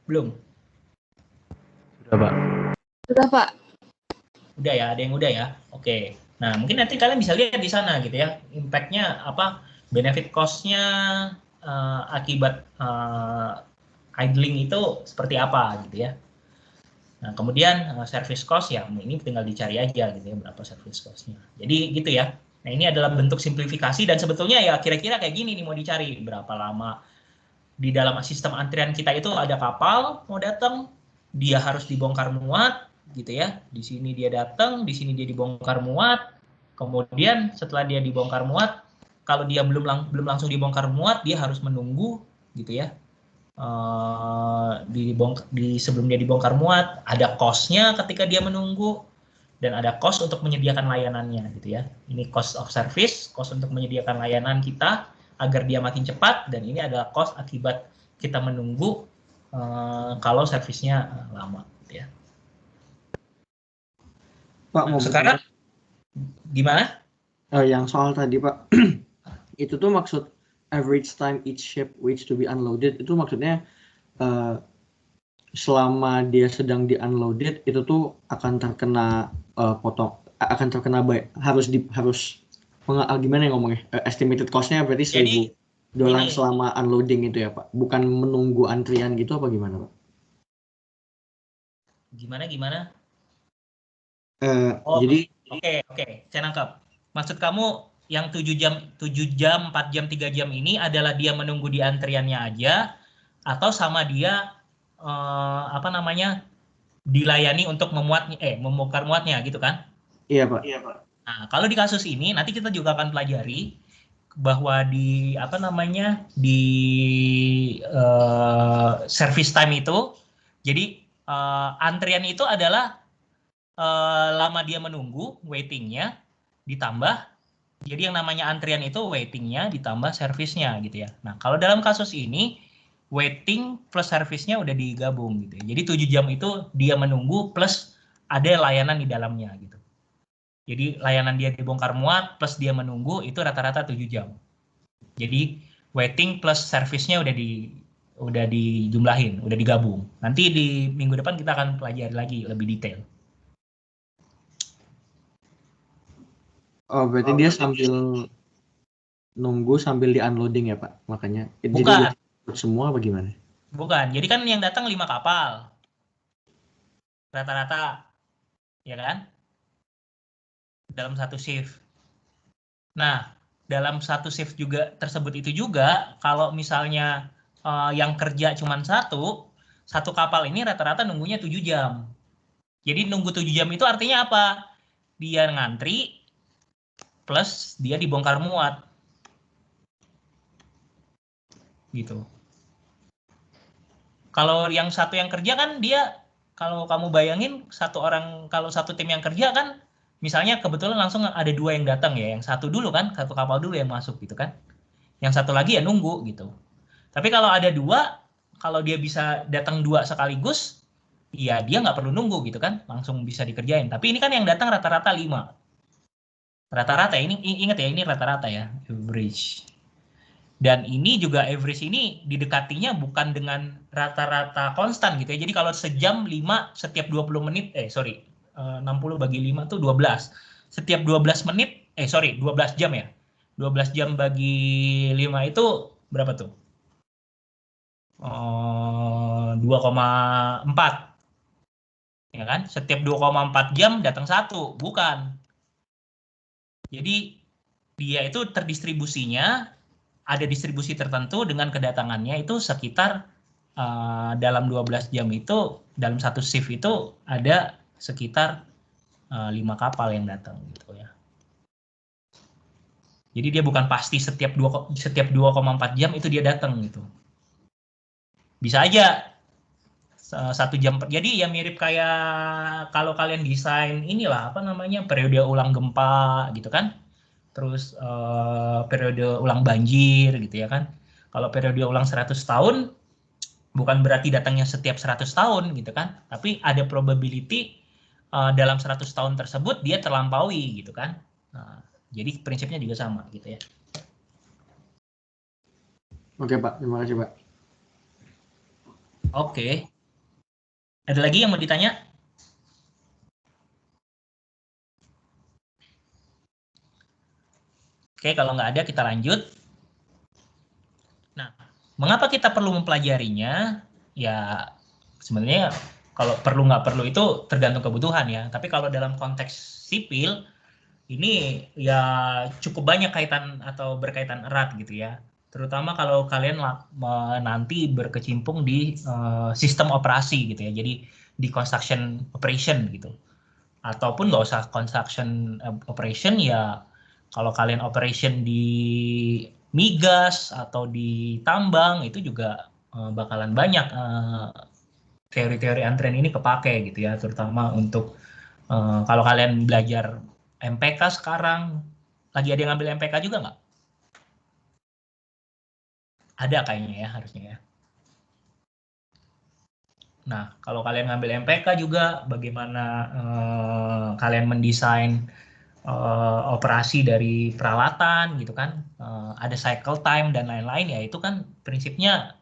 Belum? Sudah, Pak. Sudah, Pak. Udah ya, ada yang udah ya. Oke. Nah, mungkin nanti kalian bisa lihat di sana gitu ya. Impact-nya apa? Benefit cost-nya akibat idling itu seperti apa gitu ya. Nah, kemudian service cost ya ini tinggal dicari aja gitu ya berapa service cost-nya. Jadi gitu ya. Nah, ini adalah bentuk simplifikasi dan sebetulnya ya kira-kira kayak gini nih mau dicari berapa lama di dalam sistem antrian kita itu ada kapal mau datang, dia harus dibongkar muat gitu ya. Di sini dia datang, di sini dia dibongkar muat. Kemudian setelah dia dibongkar muat, kalau dia belum langsung dibongkar muat, dia harus menunggu gitu ya. Sebelum dia dibongkar muat, ada cost-nya ketika dia menunggu dan ada cost untuk menyediakan layanannya gitu ya. Ini cost of service, cost untuk menyediakan layanan kita agar dia makin cepat, dan ini adalah cost akibat kita menunggu kalau servisnya lama gitu ya. Pak, mau sekarang gimana? Yang soal tadi, Pak. Itu tuh maksud average time each ship waits to be unloaded, itu maksudnya selama dia sedang di unloaded itu tuh akan terkena gimana ya ngomongnya, estimated cost-nya berarti $1,000 selama unloading itu ya Pak, bukan menunggu antrian gitu apa gimana Pak? Gimana? Jadi Oke, saya nangkap. Maksud kamu yang 7 jam, 4 jam, 3 jam ini adalah dia menunggu di antriannya aja atau sama dia dilayani untuk membongkar muatnya gitu kan? Iya, Pak. Nah, kalau di kasus ini nanti kita juga akan pelajari bahwa di service time itu jadi antrian itu adalah lama dia menunggu, waitingnya ditambah. Jadi yang namanya antrian itu waitingnya ditambah servisnya gitu ya. Nah, kalau dalam kasus ini waiting plus servisnya udah digabung gitu ya. Jadi 7 jam itu dia menunggu plus ada layanan di dalamnya gitu. Jadi layanan dia dibongkar muat plus dia menunggu itu rata-rata 7 jam. Jadi waiting plus servisnya udah dijumlahin, udah digabung. Nanti di minggu depan kita akan pelajari lagi lebih detail. Oh, berarti dia sambil nunggu sambil di unloading ya Pak, makanya. Bukan. Jadi semua apa gimana? Bukan, jadi kan yang datang 5 kapal. Rata-rata, ya kan? Dalam satu shift. Nah, dalam satu shift juga tersebut itu juga, kalau misalnya yang kerja cuma satu kapal ini rata-rata nunggunya 7 jam. Jadi nunggu 7 jam itu artinya apa? Dia ngantri, plus dia dibongkar muat. Gitu. Kalau yang satu yang kerja kan dia, kalau kamu bayangin kalau satu tim yang kerja kan, misalnya kebetulan langsung ada 2 yang datang ya, yang satu dulu kan, satu kapal dulu yang masuk gitu kan. Yang satu lagi ya nunggu gitu. Tapi kalau ada 2, kalau dia bisa datang 2 sekaligus, ya dia nggak perlu nunggu gitu kan, langsung bisa dikerjain. Tapi ini kan yang datang rata-rata 5. Rata-rata ini ingat ya, ini rata-rata ya, average. Dan ini juga average ini didekatinya bukan dengan rata-rata konstan gitu ya. Jadi kalau sejam 5 setiap 20 menit 60 bagi 5 itu 12. Setiap 12 menit 12 jam ya. 12 jam bagi 5 itu berapa tuh? 2,4. Ya kan? Setiap 2,4 jam datang satu, bukan. Jadi dia itu terdistribusinya, ada distribusi tertentu dengan kedatangannya itu sekitar dalam 12 jam itu, dalam satu shift itu ada sekitar 5 kapal yang datang gitu ya. Jadi dia bukan pasti setiap 2,4 jam itu dia datang gitu. Bisa aja 1 jam. Jadi ya mirip kayak kalau kalian desain inilah apa namanya periode ulang gempa gitu kan. Terus periode ulang banjir gitu ya kan. Kalau periode ulang 100 tahun bukan berarti datangnya setiap 100 tahun gitu kan. Tapi ada probability dalam 100 tahun tersebut dia terlampaui gitu kan. Nah, jadi prinsipnya juga sama gitu ya. Oke Pak, terima kasih Pak. Oke. Ada lagi yang mau ditanya? Oke, kalau nggak ada kita lanjut. Nah, mengapa kita perlu mempelajarinya? Ya, sebenarnya kalau perlu nggak perlu itu tergantung kebutuhan ya. Tapi kalau dalam konteks sipil, ini ya cukup banyak kaitan atau berkaitan erat gitu ya. Terutama kalau kalian nanti berkecimpung di sistem operasi gitu ya. Jadi di construction operation gitu. Ataupun nggak usah construction operation ya, kalau kalian operation di migas atau di tambang itu juga bakalan banyak teori-teori antrian ini kepake gitu ya, terutama untuk kalau kalian belajar MPK sekarang. Lagi ada yang ngambil MPK juga nggak? Ada kayaknya ya, harusnya ya. Nah, kalau kalian ngambil MPK juga, bagaimana kalian mendesain operasi dari peralatan gitu kan, ada cycle time dan lain-lain ya, itu kan prinsipnya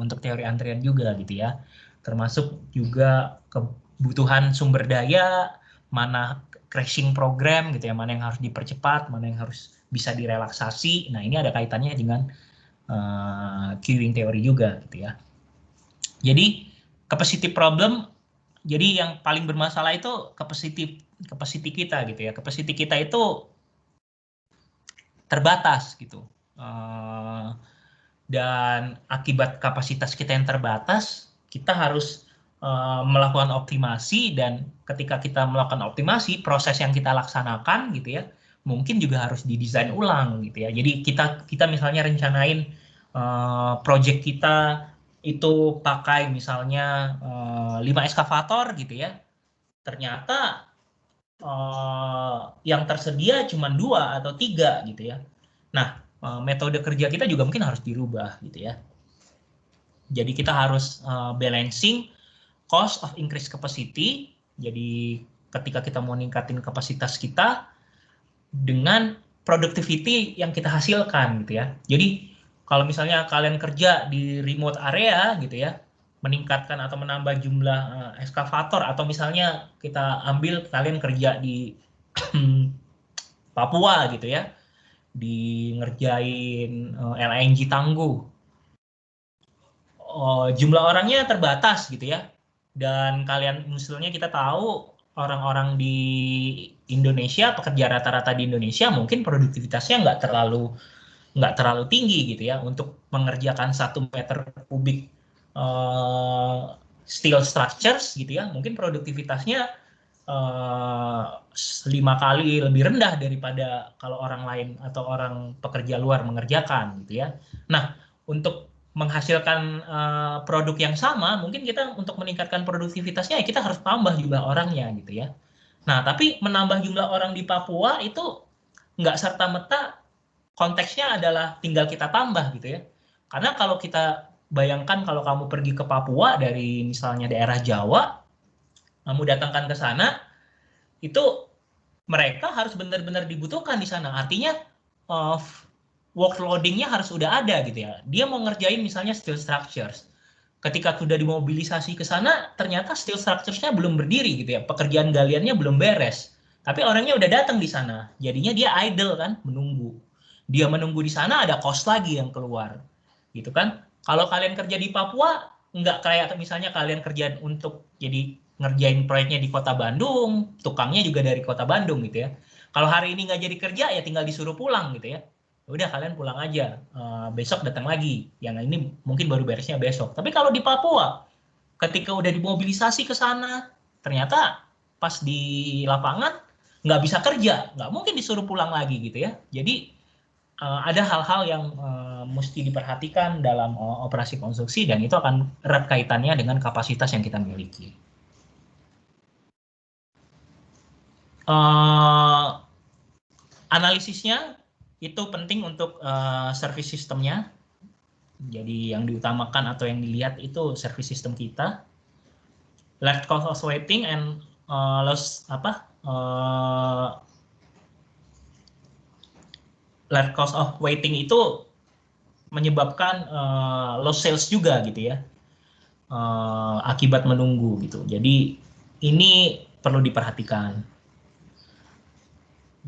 untuk teori antrian juga gitu ya. Termasuk juga kebutuhan sumber daya, mana crashing program gitu ya, mana yang harus dipercepat, mana yang harus bisa direlaksasi. Nah, ini ada kaitannya dengan queuing teori juga gitu ya. Jadi capacity problem, jadi yang paling bermasalah itu capacity kita gitu ya. Capacity kita itu terbatas gitu. Dan akibat kapasitas kita yang terbatas, kita harus melakukan optimasi, dan ketika kita melakukan optimasi, proses yang kita laksanakan gitu ya, mungkin juga harus didesain ulang gitu ya. Jadi kita misalnya rencanain project kita itu pakai misalnya 5 eskavator gitu ya, ternyata yang tersedia cuma 2 atau 3 gitu ya. Nah, metode kerja kita juga mungkin harus dirubah gitu ya. Jadi kita harus balancing cost of increased capacity. Jadi ketika kita mau ningkatin kapasitas kita dengan productivity yang kita hasilkan gitu ya. Jadi kalau misalnya kalian kerja di remote area gitu ya, meningkatkan atau menambah jumlah eskavator, atau misalnya kita ambil kalian kerja di Papua gitu ya, di ngerjain LNG Tangguh, jumlah orangnya terbatas gitu ya, dan kalian misalnya kita tahu orang-orang di Indonesia, pekerja rata-rata di Indonesia mungkin produktivitasnya nggak terlalu tinggi gitu ya, untuk mengerjakan 1 meter kubik steel structures gitu ya, mungkin produktivitasnya 5 kali lebih rendah daripada kalau orang lain atau orang pekerja luar mengerjakan gitu ya. Nah, untuk menghasilkan produk yang sama, mungkin kita untuk meningkatkan produktivitasnya ya kita harus tambah jumlah orangnya gitu ya. Nah, tapi menambah jumlah orang di Papua itu nggak serta-merta konteksnya adalah tinggal kita tambah gitu ya. Karena kalau kita bayangkan kalau kamu pergi ke Papua dari misalnya daerah Jawa, kamu datangkan ke sana, itu mereka harus benar-benar dibutuhkan di sana. Artinya workloading-nya harus udah ada gitu ya. Dia mau ngerjain misalnya steel structures. Ketika sudah dimobilisasi ke sana, ternyata steel structures-nya belum berdiri gitu ya. Pekerjaan galiannya belum beres. Tapi orangnya udah datang di sana. Jadinya dia idle kan, menunggu. dia menunggu di sana ada cost lagi yang keluar, gitu kan? Kalau kalian kerja di Papua, nggak kayak misalnya kalian kerja untuk jadi ngerjain proyeknya di Kota Bandung, tukangnya juga dari Kota Bandung gitu ya. Kalau hari ini nggak jadi kerja ya tinggal disuruh pulang gitu ya. Udah kalian pulang aja, besok datang lagi. Yang ini mungkin baru beresnya besok. Tapi kalau di Papua, ketika udah dimobilisasi ke sana, ternyata pas di lapangan nggak bisa kerja, nggak mungkin disuruh pulang lagi gitu ya. Jadi ada hal-hal yang mesti diperhatikan dalam operasi konstruksi dan itu akan erat kaitannya dengan kapasitas yang kita miliki. Analisisnya itu penting untuk service sistemnya. Jadi yang diutamakan atau yang dilihat itu service system kita. Large cost of waiting and large cost of waiting itu menyebabkan loss sales juga gitu ya, akibat menunggu gitu. Jadi ini perlu diperhatikan.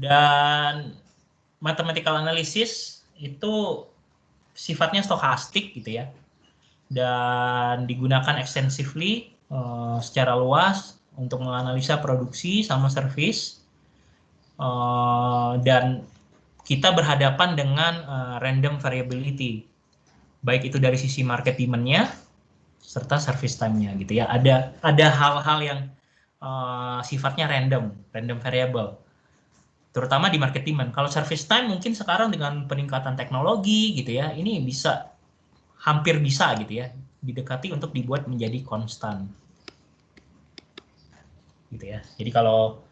Dan mathematical analysis itu sifatnya stokastik gitu ya, dan digunakan extensively secara luas untuk menganalisa produksi sama service, dan kita berhadapan dengan random variability, baik itu dari sisi market demand-nya serta service time-nya gitu ya. Ada hal-hal yang sifatnya random variable, terutama di market demand. Kalau service time mungkin sekarang dengan peningkatan teknologi gitu ya, ini bisa hampir bisa gitu ya didekati untuk dibuat menjadi konstan gitu ya. Jadi kalau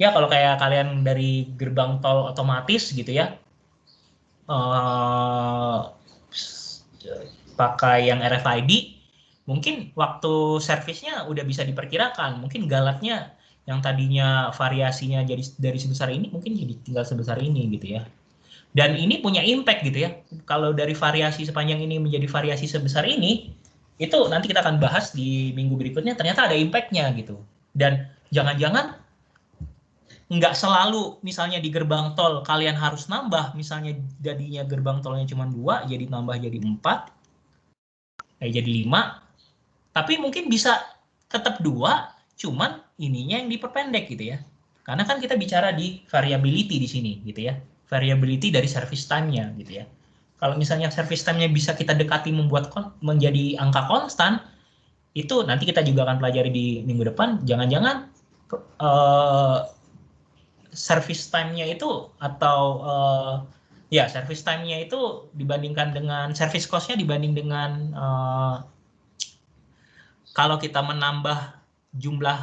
kayak kalian dari gerbang tol otomatis gitu ya, pakai yang RFID, mungkin waktu servisnya udah bisa diperkirakan. Mungkin galatnya yang tadinya variasinya jadi dari sebesar ini mungkin jadi tinggal sebesar ini gitu ya. Dan ini punya impact gitu ya. Kalau dari variasi sepanjang ini menjadi variasi sebesar ini, itu nanti kita akan bahas di minggu berikutnya, ternyata ada impact-nya gitu. Dan jangan-jangan nggak selalu misalnya di gerbang tol kalian harus nambah, misalnya jadinya gerbang tolnya cuma 2, jadi nambah jadi 4, jadi 5, tapi mungkin bisa tetap 2, cuman ininya yang diperpendek gitu ya. Karena kan kita bicara di variability di sini gitu ya, variability dari service time-nya gitu ya. Kalau misalnya service time-nya bisa kita dekati membuat menjadi angka konstan, itu nanti kita juga akan pelajari di minggu depan. Jangan-jangan service time-nya itu atau service time-nya itu dibandingkan dengan service cost-nya dibanding dengan kalau kita menambah jumlah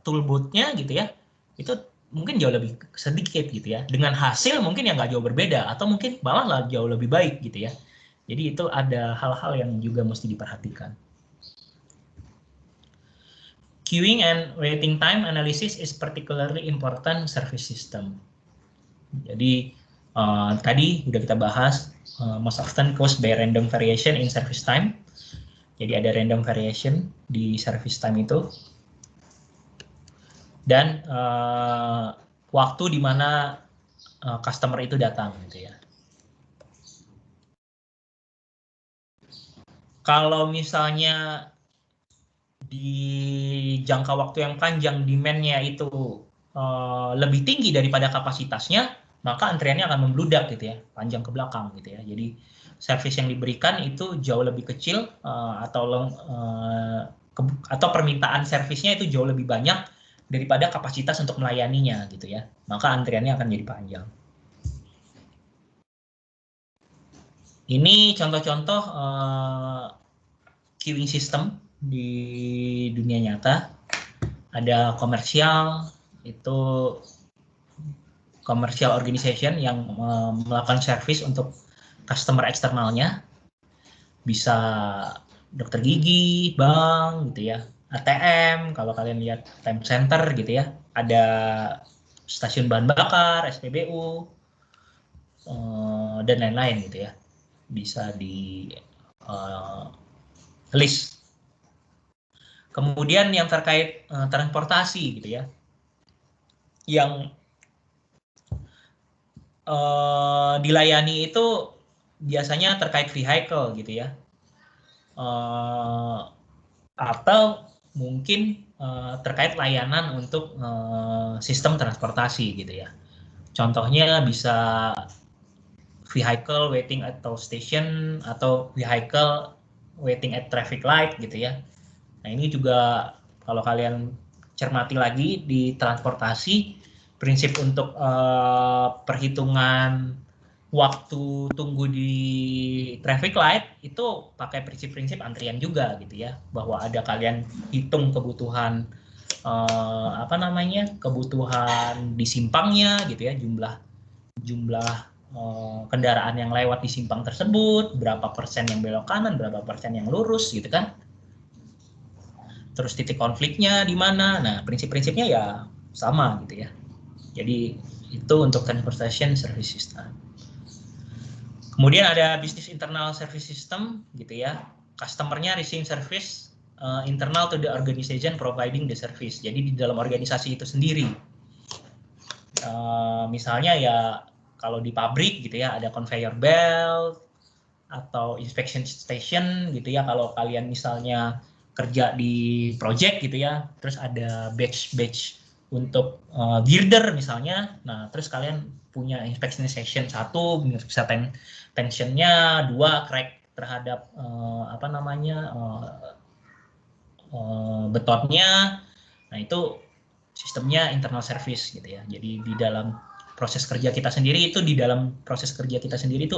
toolbooth-nya gitu ya, itu mungkin jauh lebih sedikit gitu ya. Dengan hasil mungkin yang nggak jauh berbeda atau mungkin malah jauh lebih baik gitu ya. Jadi itu ada hal-hal yang juga mesti diperhatikan. Queuing and waiting time analysis is particularly important service system. Jadi tadi udah kita bahas, most often caused by random variation in service time. Jadi ada random variation di service time itu. Dan waktu di mana customer itu datang gitu ya. Kalau misalnya di jangka waktu yang panjang demand-nya itu lebih tinggi daripada kapasitasnya, maka antriannya akan membludak gitu ya, panjang ke belakang gitu ya. Jadi service yang diberikan itu jauh lebih kecil atau permintaan servisnya itu jauh lebih banyak daripada kapasitas untuk melayaninya gitu ya. Maka antriannya akan jadi panjang. Ini contoh-contoh queuing system di dunia nyata. Ada komersial, itu commercial organization yang melakukan service untuk customer eksternalnya. Bisa dokter gigi, bank gitu ya, ATM, kalau kalian lihat time center gitu ya, ada stasiun bahan bakar, SPBU, dan lain-lain gitu ya, bisa di list. Kemudian yang terkait transportasi gitu ya, yang dilayani itu biasanya terkait vehicle gitu ya, atau mungkin terkait layanan untuk sistem transportasi gitu ya. Contohnya bisa vehicle waiting at toll station atau vehicle waiting at traffic light gitu ya. Nah ini juga kalau kalian cermati lagi di transportasi, prinsip untuk perhitungan waktu tunggu di traffic light itu pakai prinsip-prinsip antrian juga gitu ya, bahwa ada kalian hitung kebutuhan kebutuhan di simpangnya gitu ya, jumlah kendaraan yang lewat di simpang tersebut, berapa persen yang belok kanan, berapa persen yang lurus gitu kan. Terus titik konfliknya di mana. Nah, prinsip-prinsipnya ya sama gitu ya. Jadi itu untuk transportation service system. Kemudian ada business internal service system gitu ya. Customer-nya receiving service internal to the organization providing the service. Jadi di dalam organisasi itu sendiri. Misalnya ya kalau di pabrik gitu ya, ada conveyor belt atau inspection station gitu ya. Kalau kalian misalnya kerja di project gitu ya, terus ada batch untuk girder misalnya. Nah, terus kalian punya inspection station 1, bisa tensionnya 2, crack terhadap betonnya. Nah, itu sistemnya internal service gitu ya. Jadi di dalam proses kerja kita sendiri itu,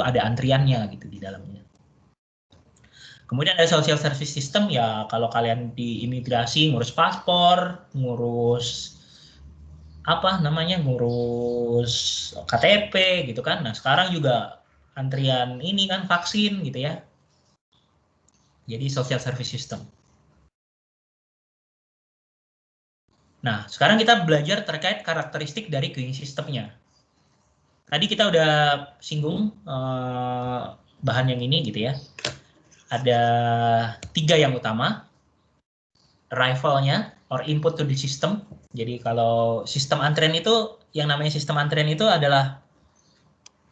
ada antriannya gitu di dalamnya. Kemudian ada social service system ya, kalau kalian di imigrasi ngurus paspor, ngurus KTP gitu kan. Nah, sekarang juga antrian ini kan vaksin gitu ya. Jadi social service system. Nah, sekarang kita belajar terkait karakteristik dari queuing systemnya. Tadi kita udah singgung bahan yang ini gitu ya. Ada 3 yang utama. Arrival-nya or input to the system. Jadi kalau sistem antrian itu, yang namanya sistem antrian itu adalah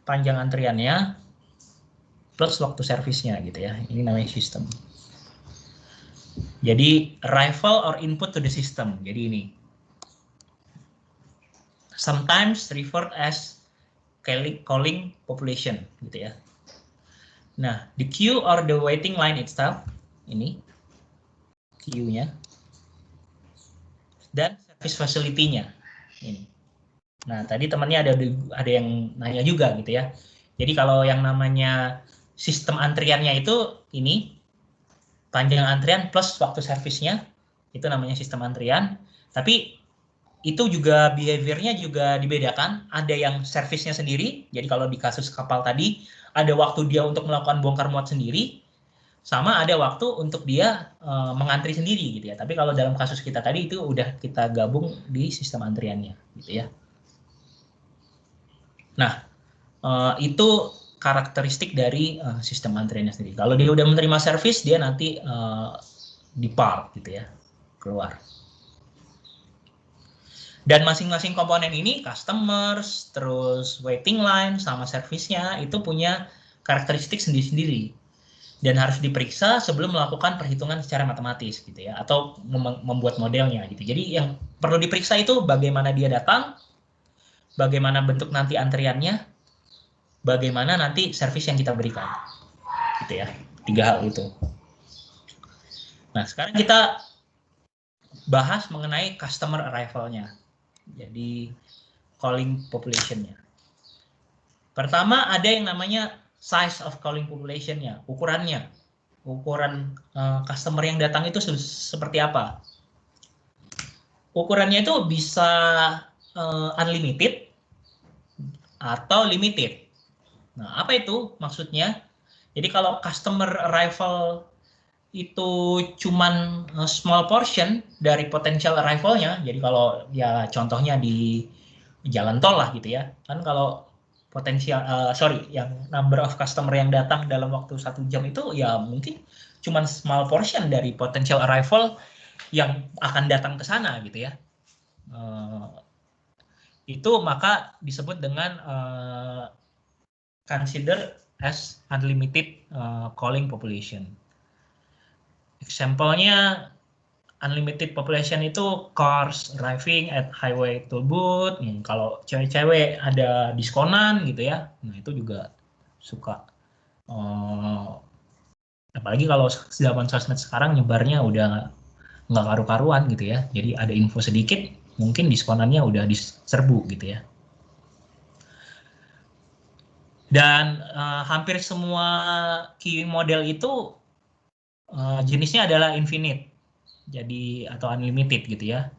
panjang antriannya plus waktu servisnya gitu ya. Ini namanya sistem. Jadi arrival or input to the system. Jadi ini. Sometimes referred as calling population gitu ya. Nah, the queue or the waiting line itself, ini queue-nya, dan service facility-nya ini. Nah, tadi temannya ada yang nanya juga gitu ya. Jadi kalau yang namanya sistem antriannya itu ini, panjang antrian plus waktu servisnya, itu namanya sistem antrian. Tapi itu juga behavior-nya juga dibedakan. Ada yang servisnya sendiri, jadi kalau di kasus kapal tadi, ada waktu dia untuk melakukan bongkar muat sendiri, sama ada waktu untuk dia mengantri sendiri gitu ya. Tapi kalau dalam kasus kita tadi itu udah kita gabung di sistem antriannya gitu ya. Nah, itu karakteristik dari sistem antriannya sendiri. Kalau dia udah menerima servis, dia nanti depart gitu ya, keluar. Dan masing-masing komponen ini, customers, terus waiting line, sama servisnya, itu punya karakteristik sendiri-sendiri. Dan harus diperiksa sebelum melakukan perhitungan secara matematis gitu ya, atau membuat modelnya gitu. Jadi yang perlu diperiksa itu bagaimana dia datang, bagaimana bentuk nanti antriannya, bagaimana nanti servis yang kita berikan. Gitu ya, 3 hal itu. Nah, sekarang kita bahas mengenai customer arrival-nya. Jadi calling population-nya. Pertama ada yang namanya size of calling population-nya, ukurannya. Ukuran customer yang datang itu seperti apa? Ukurannya itu bisa unlimited atau limited. Nah, apa itu maksudnya? Jadi kalau customer arrival itu cuman small portion dari potential arrival-nya. Jadi kalau ya contohnya di jalan tol lah gitu ya. Kan kalau yang number of customer yang datang dalam waktu 1 jam itu ya mungkin cuman small portion dari potential arrival yang akan datang ke sana gitu ya. itu maka disebut dengan consider as unlimited calling population. Example-nya unlimited population itu cars arriving at highway toll booth. Kalau cewek-cewek ada diskonan gitu ya, nah itu juga suka. Apalagi kalau zaman sosmed sekarang nyebarnya udah nggak karu-karuan gitu ya. Jadi ada info sedikit, mungkin diskonannya udah diserbu gitu ya. Dan hampir semua key model itu jenisnya adalah infinite, jadi atau unlimited gitu ya.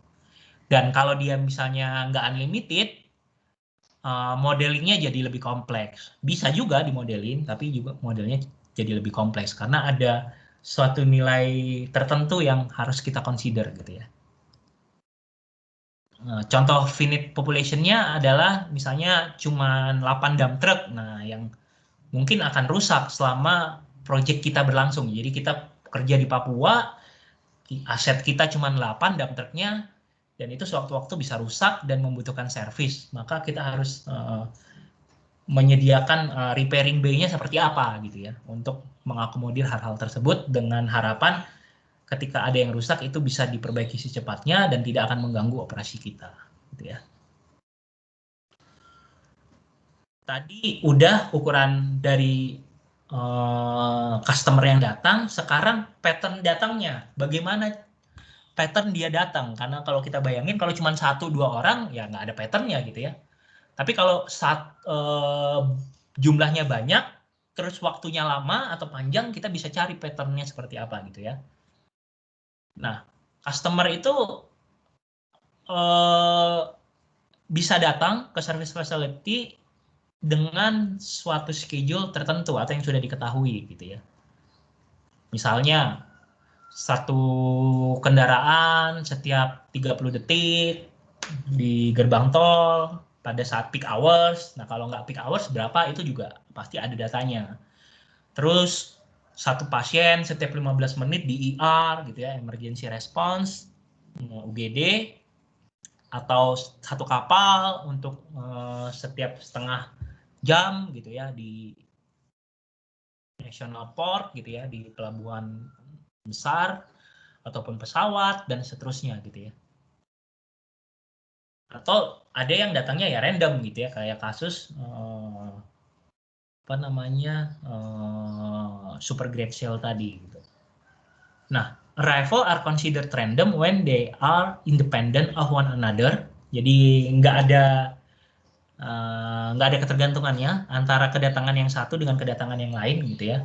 Dan kalau dia misalnya nggak unlimited, modelingnya jadi lebih kompleks. Bisa juga dimodelin, tapi juga modelnya jadi lebih kompleks karena ada suatu nilai tertentu yang harus kita consider gitu ya. Contoh finite population-nya adalah misalnya cuma 8 dump truck, nah yang mungkin akan rusak selama proyek kita berlangsung. Jadi kita kerja di Papua, aset kita cuma 8 dump truck-nya, dan itu sewaktu-waktu bisa rusak dan membutuhkan servis. Maka kita harus menyediakan repairing bay-nya seperti apa gitu ya, untuk mengakomodir hal-hal tersebut dengan harapan ketika ada yang rusak itu bisa diperbaiki secepatnya dan tidak akan mengganggu operasi kita, gitu ya. Tadi udah ukuran dari customer yang datang, sekarang pattern datangnya. Bagaimana pattern dia datang? Karena kalau kita bayangin kalau cuma 1-2 orang ya nggak ada patternnya gitu ya. Tapi kalau jumlahnya banyak, terus waktunya lama atau panjang, kita bisa cari patternnya seperti apa gitu ya. Nah, customer itu bisa datang ke service facility dengan suatu schedule tertentu atau yang sudah diketahui gitu ya. Misalnya satu kendaraan setiap 30 detik di gerbang tol pada saat peak hours. Nah, kalau nggak peak hours berapa itu juga pasti ada datanya. Terus satu pasien setiap 15 menit di ER gitu ya, emergency response, UGD, atau satu kapal untuk setiap setengah jam gitu ya di national port gitu ya, di pelabuhan besar ataupun pesawat dan seterusnya gitu ya. Atau ada yang datangnya ya random gitu ya, kayak kasus apa namanya super great sale tadi gitu. Nah, arrival are considered random when they are independent of one another. Jadi nggak ada ketergantungannya antara kedatangan yang satu dengan kedatangan yang lain gitu ya.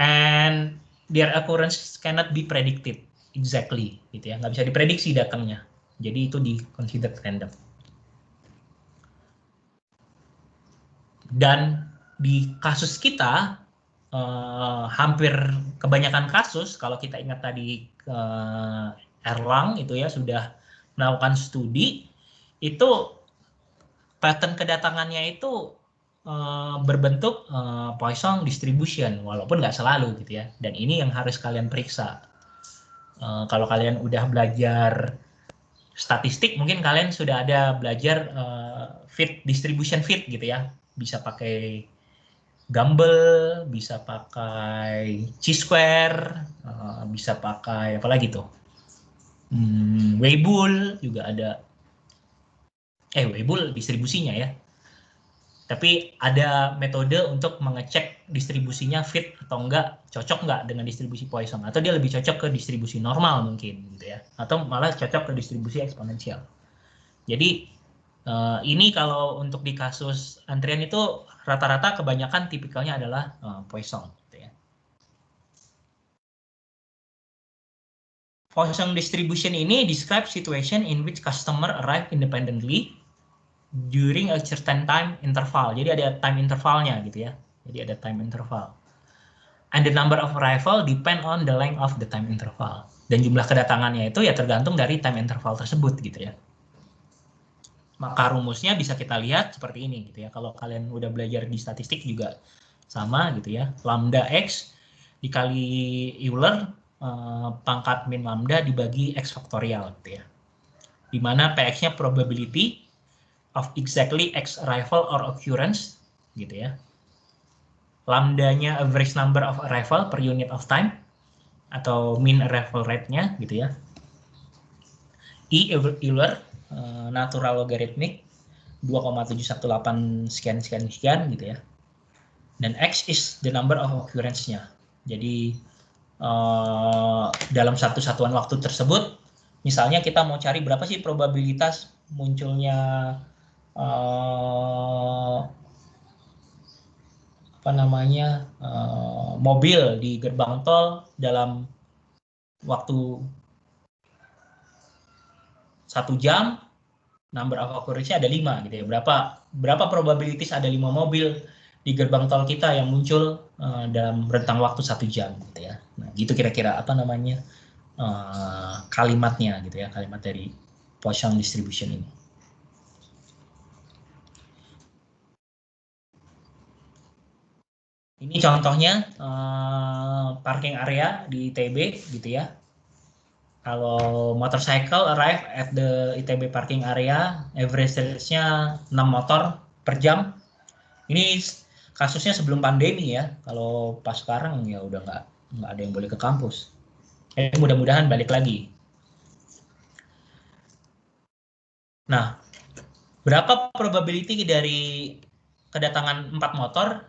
And their occurrence cannot be predicted exactly gitu ya, nggak bisa diprediksi datangnya. Jadi itu di considered random. Dan di kasus kita hampir kebanyakan kasus, kalau kita ingat tadi Erlang itu ya sudah melakukan studi, itu pattern kedatangannya itu berbentuk Poisson distribution, walaupun nggak selalu gitu ya. Dan ini yang harus kalian periksa. Kalau kalian udah belajar statistik, mungkin kalian sudah ada belajar fit distribution fit gitu ya. Bisa pakai Gumbel, bisa pakai chi-square, bisa pakai apa lagi tuh? Weibull juga ada. Weibull distribusinya ya. Tapi ada metode untuk mengecek distribusinya fit atau enggak, cocok enggak dengan distribusi Poisson, atau dia lebih cocok ke distribusi normal mungkin gitu ya, atau malah cocok ke distribusi eksponensial. Jadi ini kalau untuk di kasus antrian itu rata-rata kebanyakan tipikalnya adalah Poisson gitu ya. Poisson distribution ini describe situation in which customer arrive independently during a certain time interval. Jadi ada time intervalnya gitu ya. Jadi ada time interval. And the number of arrival depend on the length of the time interval. Dan jumlah kedatangannya itu ya tergantung dari time interval tersebut gitu ya. Maka rumusnya bisa kita lihat seperti ini gitu ya. Kalau kalian udah belajar di statistik juga sama gitu ya. Lambda X dikali Euler pangkat min lambda dibagi X faktorial gitu ya. di mana PX-nya probability of exactly X arrival or occurrence, gitu ya. Lambda-nya average number of arrival per unit of time, atau mean arrival rate-nya, gitu ya. E Euler, natural logarithmic, 2,718 sekian gitu ya. Dan X is the number of occurrence-nya. Jadi dalam satu satuan waktu tersebut, misalnya kita mau cari berapa sih probabilitas munculnya mobil di gerbang tol dalam waktu 1 jam, number of occurrence-nya ada 5 gitu ya. Berapa probabilitas ada 5 mobil di gerbang tol kita yang muncul dalam rentang waktu 1 jam gitu ya. Nah, gitu kira-kira kalimatnya gitu ya, kalimat dari Poisson distribution ini. Ini contohnya parking area di ITB gitu ya. Kalau motorcycle arrive at the ITB parking area, average range-nya 6 motor per jam. Ini kasusnya sebelum pandemi ya. Kalau pas sekarang ya udah nggak ada yang boleh ke kampus. Mudah-mudahan balik lagi. Nah, berapa probability dari kedatangan 4 motor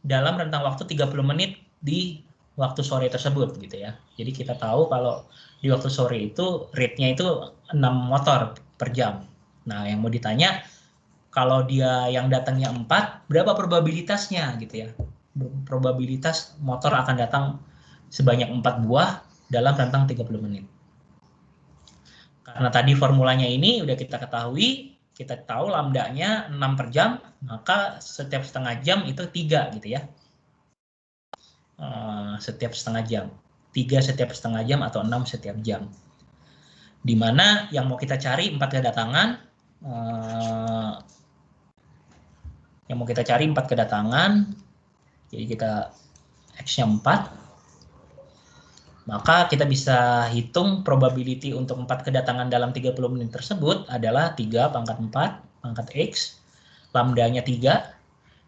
dalam rentang waktu 30 menit di waktu sore tersebut gitu ya. Jadi kita tahu kalau di waktu sore itu rate-nya itu 6 motor per jam. Nah, yang mau ditanya, kalau dia yang datangnya 4, berapa probabilitasnya gitu ya? Probabilitas motor akan datang sebanyak 4 buah dalam rentang 30 menit. Karena tadi formulanya ini udah kita ketahui, kita tahu lambdanya 6 per jam, maka setiap setengah jam itu 3 gitu ya. Setiap setengah jam. 3 setiap setengah jam atau 6 setiap jam. Di mana yang mau kita cari 4 kedatangan, jadi kita X-nya 4, maka kita bisa hitung probability untuk 4 kedatangan dalam 30 menit tersebut adalah 3 pangkat 4 pangkat X, lambdanya 3,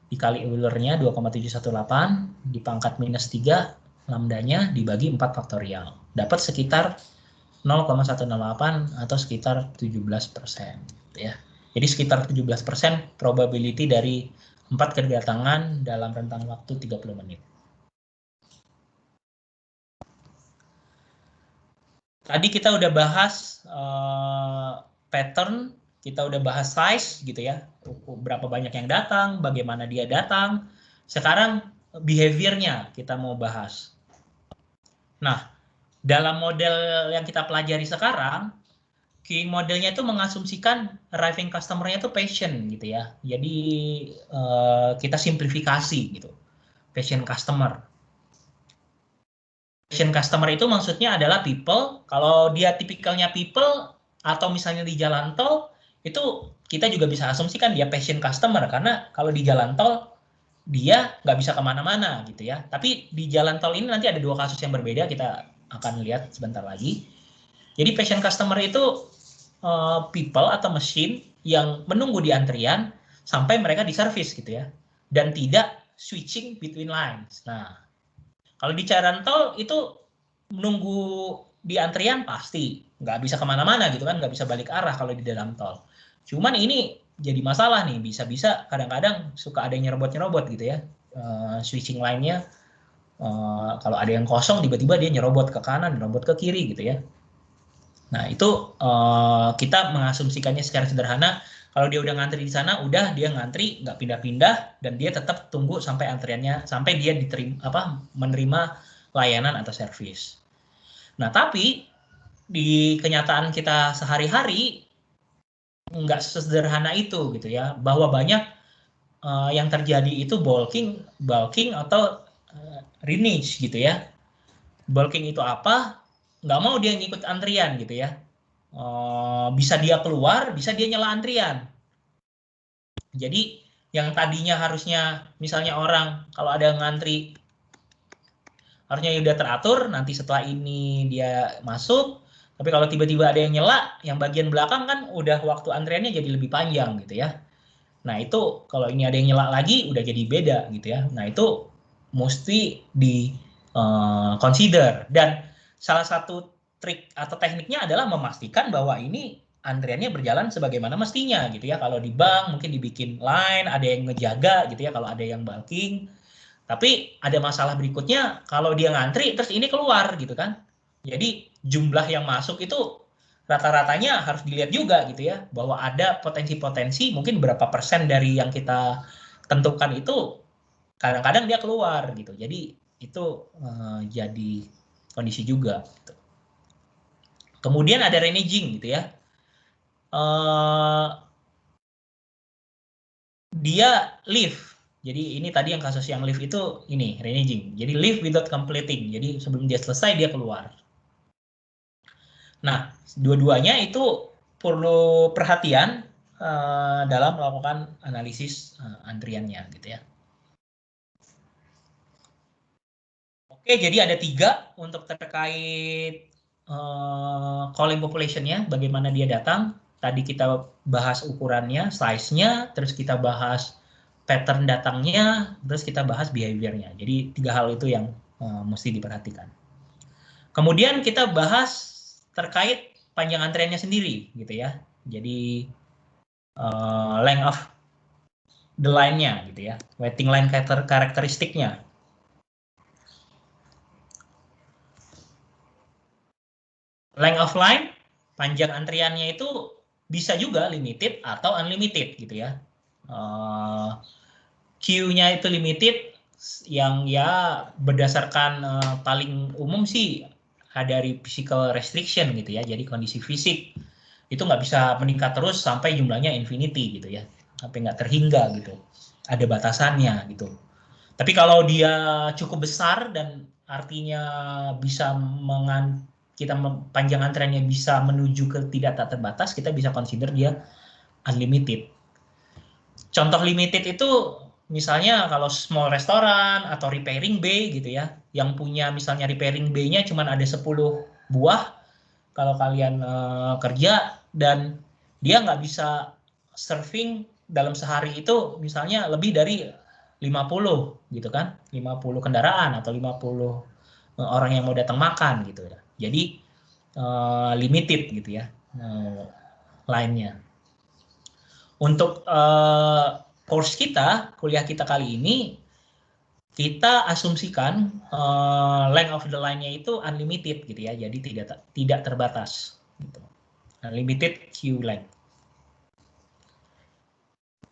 dikali Euler-nya 2,718, dipangkat minus 3, lambdanya dibagi 4 faktorial. Dapat sekitar 0,108 atau sekitar 17%. Ya. Jadi sekitar 17% probability dari 4 kedatangan dalam rentang waktu 30 menit. Tadi kita udah bahas pattern, kita udah bahas size gitu ya, berapa banyak yang datang, bagaimana dia datang. Sekarang behavior-nya kita mau bahas. Nah, dalam model yang kita pelajari sekarang, queuing modelnya itu mengasumsikan arriving customer-nya itu patient gitu ya. Jadi kita simplifikasi gitu, patient customer. Patient customer itu maksudnya adalah people. Kalau dia tipikalnya people atau misalnya di jalan tol, itu kita juga bisa asumsikan dia patient customer, karena kalau di jalan tol dia nggak bisa kemana-mana gitu ya. Tapi di jalan tol ini nanti ada 2 kasus yang berbeda, kita akan lihat sebentar lagi. Jadi patient customer itu people atau mesin yang menunggu di antrian sampai mereka diservis gitu ya, dan tidak switching between lines. Nah, kalau di jalan tol itu menunggu di antrian pasti nggak bisa kemana-mana gitu kan, nggak bisa balik arah kalau di dalam tol. Cuman ini jadi masalah nih, bisa-bisa kadang-kadang suka ada yang nyerobot gitu ya, switching line-nya. Kalau ada yang kosong tiba-tiba dia nyerobot ke kanan, nyerobot ke kiri gitu ya. Nah itu kita mengasumsikannya secara sederhana. Kalau dia udah ngantri di sana, udah dia ngantri, nggak pindah-pindah, dan dia tetap tunggu sampai antriannya, sampai dia menerima layanan atau servis. Nah, tapi di kenyataan kita sehari-hari nggak sesederhana itu gitu ya, bahwa banyak yang terjadi itu bulking atau renege gitu ya. Bulking itu apa? Nggak mau dia ngikut antrian gitu ya. Bisa dia keluar, bisa dia nyela antrian. Jadi yang tadinya harusnya misalnya orang kalau ada ngantri harusnya udah teratur, nanti setelah ini dia masuk, Tapi kalau tiba-tiba ada yang nyela, yang bagian belakang kan udah waktu antriannya jadi lebih panjang gitu ya. Nah itu kalau ini ada yang nyela lagi udah jadi beda gitu ya. Nah itu mesti di consider. Dan salah satu trik atau tekniknya adalah memastikan bahwa ini antriannya berjalan sebagaimana mestinya gitu ya. Kalau di bank mungkin dibikin line, ada yang ngejaga gitu ya kalau ada yang bulking. Tapi ada masalah berikutnya kalau dia ngantri terus ini keluar gitu kan. Jadi jumlah yang masuk itu rata-ratanya harus dilihat juga gitu ya, bahwa ada potensi-potensi mungkin berapa persen dari yang kita tentukan itu kadang-kadang dia keluar gitu. Jadi itu jadi kondisi juga. Gitu. Kemudian ada reneging gitu ya. Dia leave. Jadi ini tadi yang kasus yang leave itu ini reneging. Jadi leave without completing. Jadi sebelum dia selesai dia keluar. Nah, dua-duanya itu perlu perhatian dalam melakukan analisis antriannya gitu ya. Oke, jadi ada 3 untuk terkait calling population-nya, bagaimana dia datang. Tadi kita bahas ukurannya, size-nya, terus kita bahas pattern datangnya, terus kita bahas behavior-nya. Jadi 3 hal itu yang mesti diperhatikan. Kemudian kita bahas terkait panjang antriannya sendiri, gitu ya. Jadi length of the line-nya, gitu ya. Waiting line karakteristiknya. Length of line, panjang antriannya itu bisa juga limited atau unlimited gitu ya. Queue-nya itu limited, yang ya berdasarkan paling umum sih dari physical restriction gitu ya. Jadi kondisi fisik itu nggak bisa meningkat terus sampai jumlahnya infinity gitu ya. Sampai nggak terhingga gitu. Ada batasannya gitu. Tapi kalau dia cukup besar dan artinya bisa kita panjang antriannya bisa menuju ke tidak tak terbatas, kita bisa consider dia unlimited. Contoh limited itu misalnya kalau small restoran atau repairing bay gitu ya, yang punya misalnya repairing bay-nya cuma ada 10 buah kalau kalian kerja, dan dia nggak bisa serving dalam sehari itu misalnya lebih dari 50 gitu kan, 50 kendaraan atau 50 orang yang mau datang makan gitu ya. Jadi limited gitu ya line-nya. Untuk course kita, kuliah kita kali ini, kita asumsikan length of the line-nya itu unlimited gitu ya, jadi tidak terbatas. Gitu. Unlimited queue length.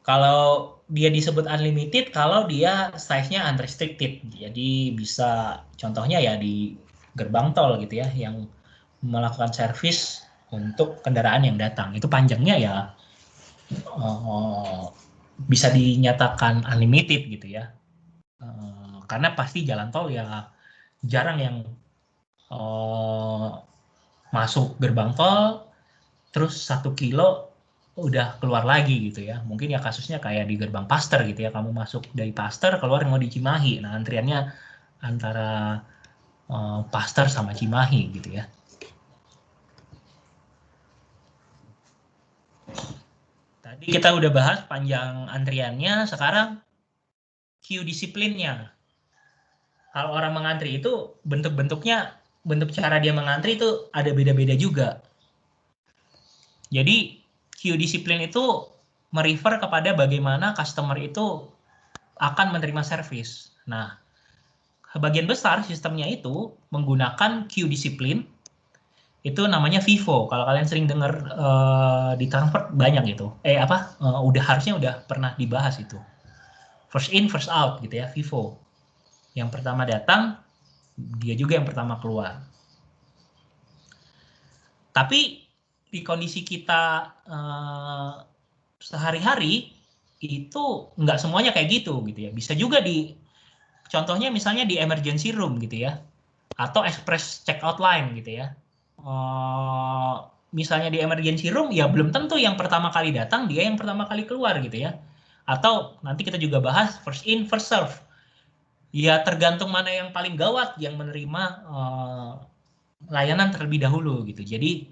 Kalau dia disebut unlimited, kalau dia size-nya unrestricted, jadi bisa contohnya ya di gerbang tol gitu ya, yang melakukan servis untuk kendaraan yang datang, itu panjangnya ya bisa dinyatakan unlimited gitu ya, karena pasti jalan tol ya jarang yang masuk gerbang tol terus 1 kilo udah keluar lagi gitu ya. Mungkin ya kasusnya kayak di gerbang Paster gitu ya, kamu masuk dari Paster keluar mau di Cimahi, nah antriannya antara Paster sama Cimahi gitu ya. Tadi kita udah bahas panjang antriannya, sekarang queue disiplinnya. Kalau orang mengantri itu bentuk-bentuknya, bentuk cara dia mengantri itu ada beda-beda juga. Jadi queue disiplin itu merefer kepada bagaimana customer itu akan menerima servis. Nah, sebagian besar sistemnya itu menggunakan queue disiplin, itu namanya FIFO. Kalau kalian sering dengar di Frankfurt banyak itu. Harusnya udah pernah dibahas itu. First in, first out gitu ya, FIFO. Yang pertama datang, dia juga yang pertama keluar. Tapi di kondisi kita sehari-hari itu nggak semuanya kayak gitu ya. Bisa juga contohnya misalnya di emergency room gitu ya, atau express checkout line gitu ya. Misalnya di emergency room ya belum tentu yang pertama kali datang dia yang pertama kali keluar gitu ya. Atau nanti kita juga bahas first in, first serve. Ya tergantung mana yang paling gawat, yang menerima layanan terlebih dahulu gitu. Jadi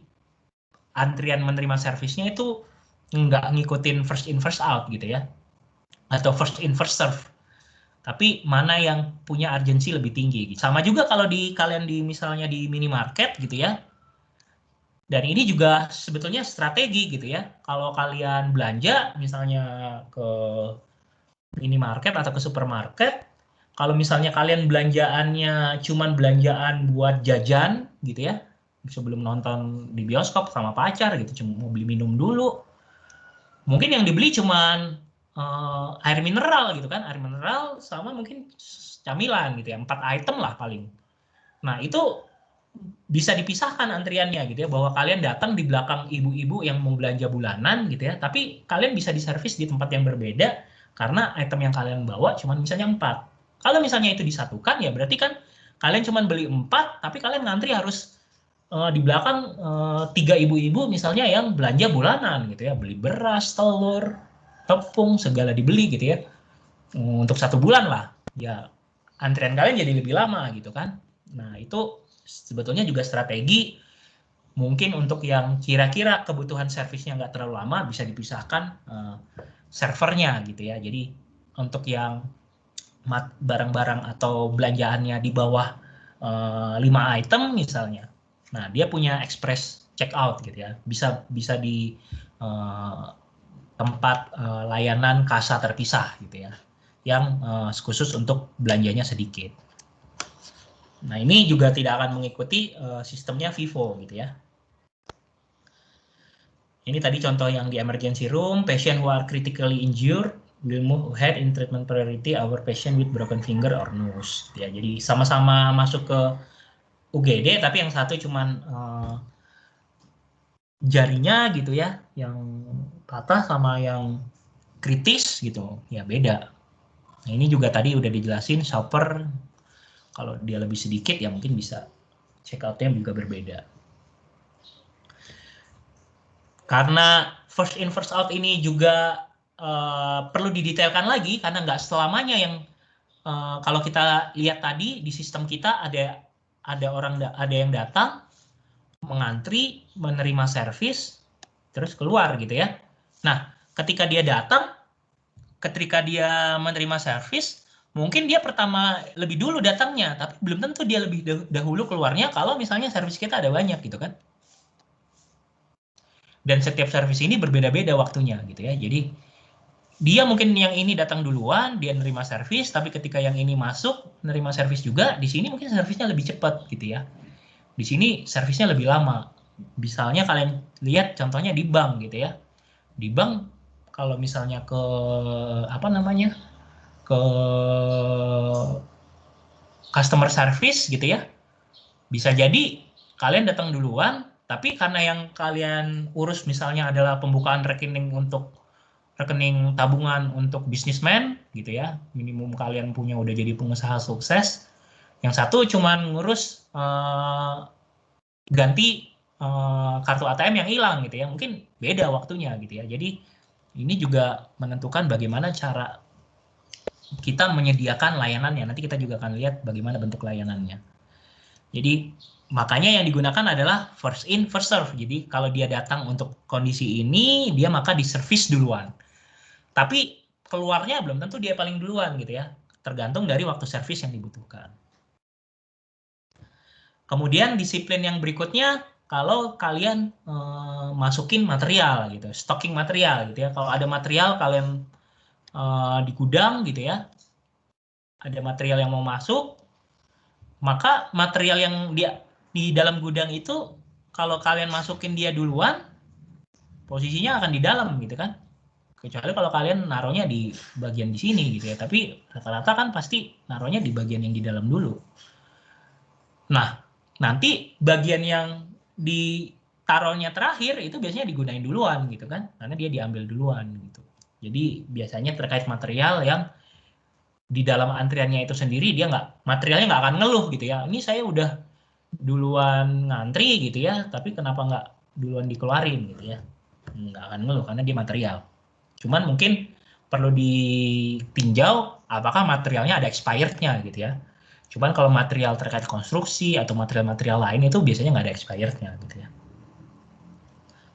antrian menerima servisnya itu nggak ngikutin first in first out gitu ya, atau first in first serve. Tapi mana yang punya urgensi lebih tinggi. Gitu. Sama juga kalau kalian misalnya di minimarket gitu ya. Dan ini juga sebetulnya strategi gitu ya. Kalau kalian belanja misalnya ke minimarket atau ke supermarket, kalau misalnya kalian belanjaannya cuman belanjaan buat jajan gitu ya, sebelum nonton di bioskop sama pacar gitu, cuma mau beli minum dulu, mungkin yang dibeli cuman air mineral gitu kan, air mineral sama mungkin camilan gitu ya, 4 item lah paling. Nah itu bisa dipisahkan antriannya gitu ya, bahwa kalian datang di belakang ibu-ibu yang mau belanja bulanan gitu ya, tapi kalian bisa diservis di tempat yang berbeda karena item yang kalian bawa cuma misalnya 4. Kalau misalnya itu disatukan ya berarti kan kalian cuma beli 4, tapi kalian ngantri harus di belakang 3 ibu-ibu misalnya yang belanja bulanan gitu ya, beli beras, telur, tepung, segala dibeli gitu ya, untuk 1 bulan lah, ya antrian kalian jadi lebih lama gitu kan. Nah itu sebetulnya juga strategi mungkin untuk yang kira-kira kebutuhan servisnya nggak terlalu lama bisa dipisahkan servernya gitu ya. Jadi untuk yang barang-barang atau belanjaannya di bawah 5 item misalnya, nah dia punya express checkout gitu ya, bisa di tempat layanan kasa terpisah gitu ya, yang khusus untuk belanjanya sedikit. Nah, ini juga tidak akan mengikuti sistemnya Vivo gitu ya. Ini tadi contoh yang di emergency room, patient who are critically injured will move ahead in treatment priority our patient with broken finger or nose. Ya, jadi sama-sama masuk ke UGD, tapi yang satu cuman jarinya gitu ya, yang patah sama yang kritis gitu, ya beda. Nah, ini juga tadi udah dijelasin, shopper kalau dia lebih sedikit ya mungkin bisa check out-nya juga berbeda. Karena first in first out ini juga perlu didetailkan lagi karena nggak selamanya yang kalau kita lihat tadi di sistem kita ada yang datang mengantri menerima servis terus keluar gitu ya. Nah ketika dia datang, ketika dia menerima servis, mungkin dia pertama lebih dulu datangnya, tapi belum tentu dia lebih dahulu keluarnya kalau misalnya servis kita ada banyak gitu kan. Dan setiap servis ini berbeda-beda waktunya gitu ya. Jadi dia mungkin yang ini datang duluan, dia nerima servis, tapi ketika yang ini masuk nerima servis juga, di sini mungkin servisnya lebih cepat gitu ya. Di sini servisnya lebih lama. Misalnya kalian lihat contohnya di bank gitu ya. Di bank kalau misalnya ke ke customer service gitu ya, bisa jadi kalian datang duluan, tapi karena yang kalian urus misalnya adalah pembukaan rekening untuk rekening tabungan untuk bisnismen gitu ya, minimum kalian punya udah jadi pengusaha sukses, yang satu cuman ngurus ganti kartu ATM yang hilang gitu ya, mungkin beda waktunya gitu ya. Jadi ini juga menentukan bagaimana cara kita menyediakan layanannya. Nanti kita juga akan lihat bagaimana bentuk layanannya. Jadi makanya yang digunakan adalah first in first serve. Jadi kalau dia datang untuk kondisi ini, dia maka diservis duluan. Tapi keluarnya belum tentu dia paling duluan gitu ya. Tergantung dari waktu servis yang dibutuhkan. Kemudian disiplin yang berikutnya, kalau kalian masukin material gitu, stocking material gitu ya. Kalau ada material kalian di gudang gitu ya, ada material yang mau masuk, maka material yang di dalam gudang itu kalau kalian masukin dia duluan, posisinya akan di dalam gitu kan. Kecuali kalau kalian naruhnya di bagian di sini gitu ya, tapi rata-rata kan pasti naruhnya di bagian yang di dalam dulu. Nah, nanti bagian yang ditaruhnya terakhir itu biasanya digunain duluan gitu kan, karena dia diambil duluan gitu. Jadi biasanya terkait material yang di dalam antriannya itu sendiri, dia materialnya nggak akan ngeluh gitu ya. Ini saya udah duluan ngantri gitu ya, tapi kenapa nggak duluan dikeluarin gitu ya. Nggak akan ngeluh karena dia material. Cuman mungkin perlu ditinjau apakah materialnya ada expired-nya gitu ya. Cuman kalau material terkait konstruksi atau material-material lain itu biasanya nggak ada expirednya gitu ya.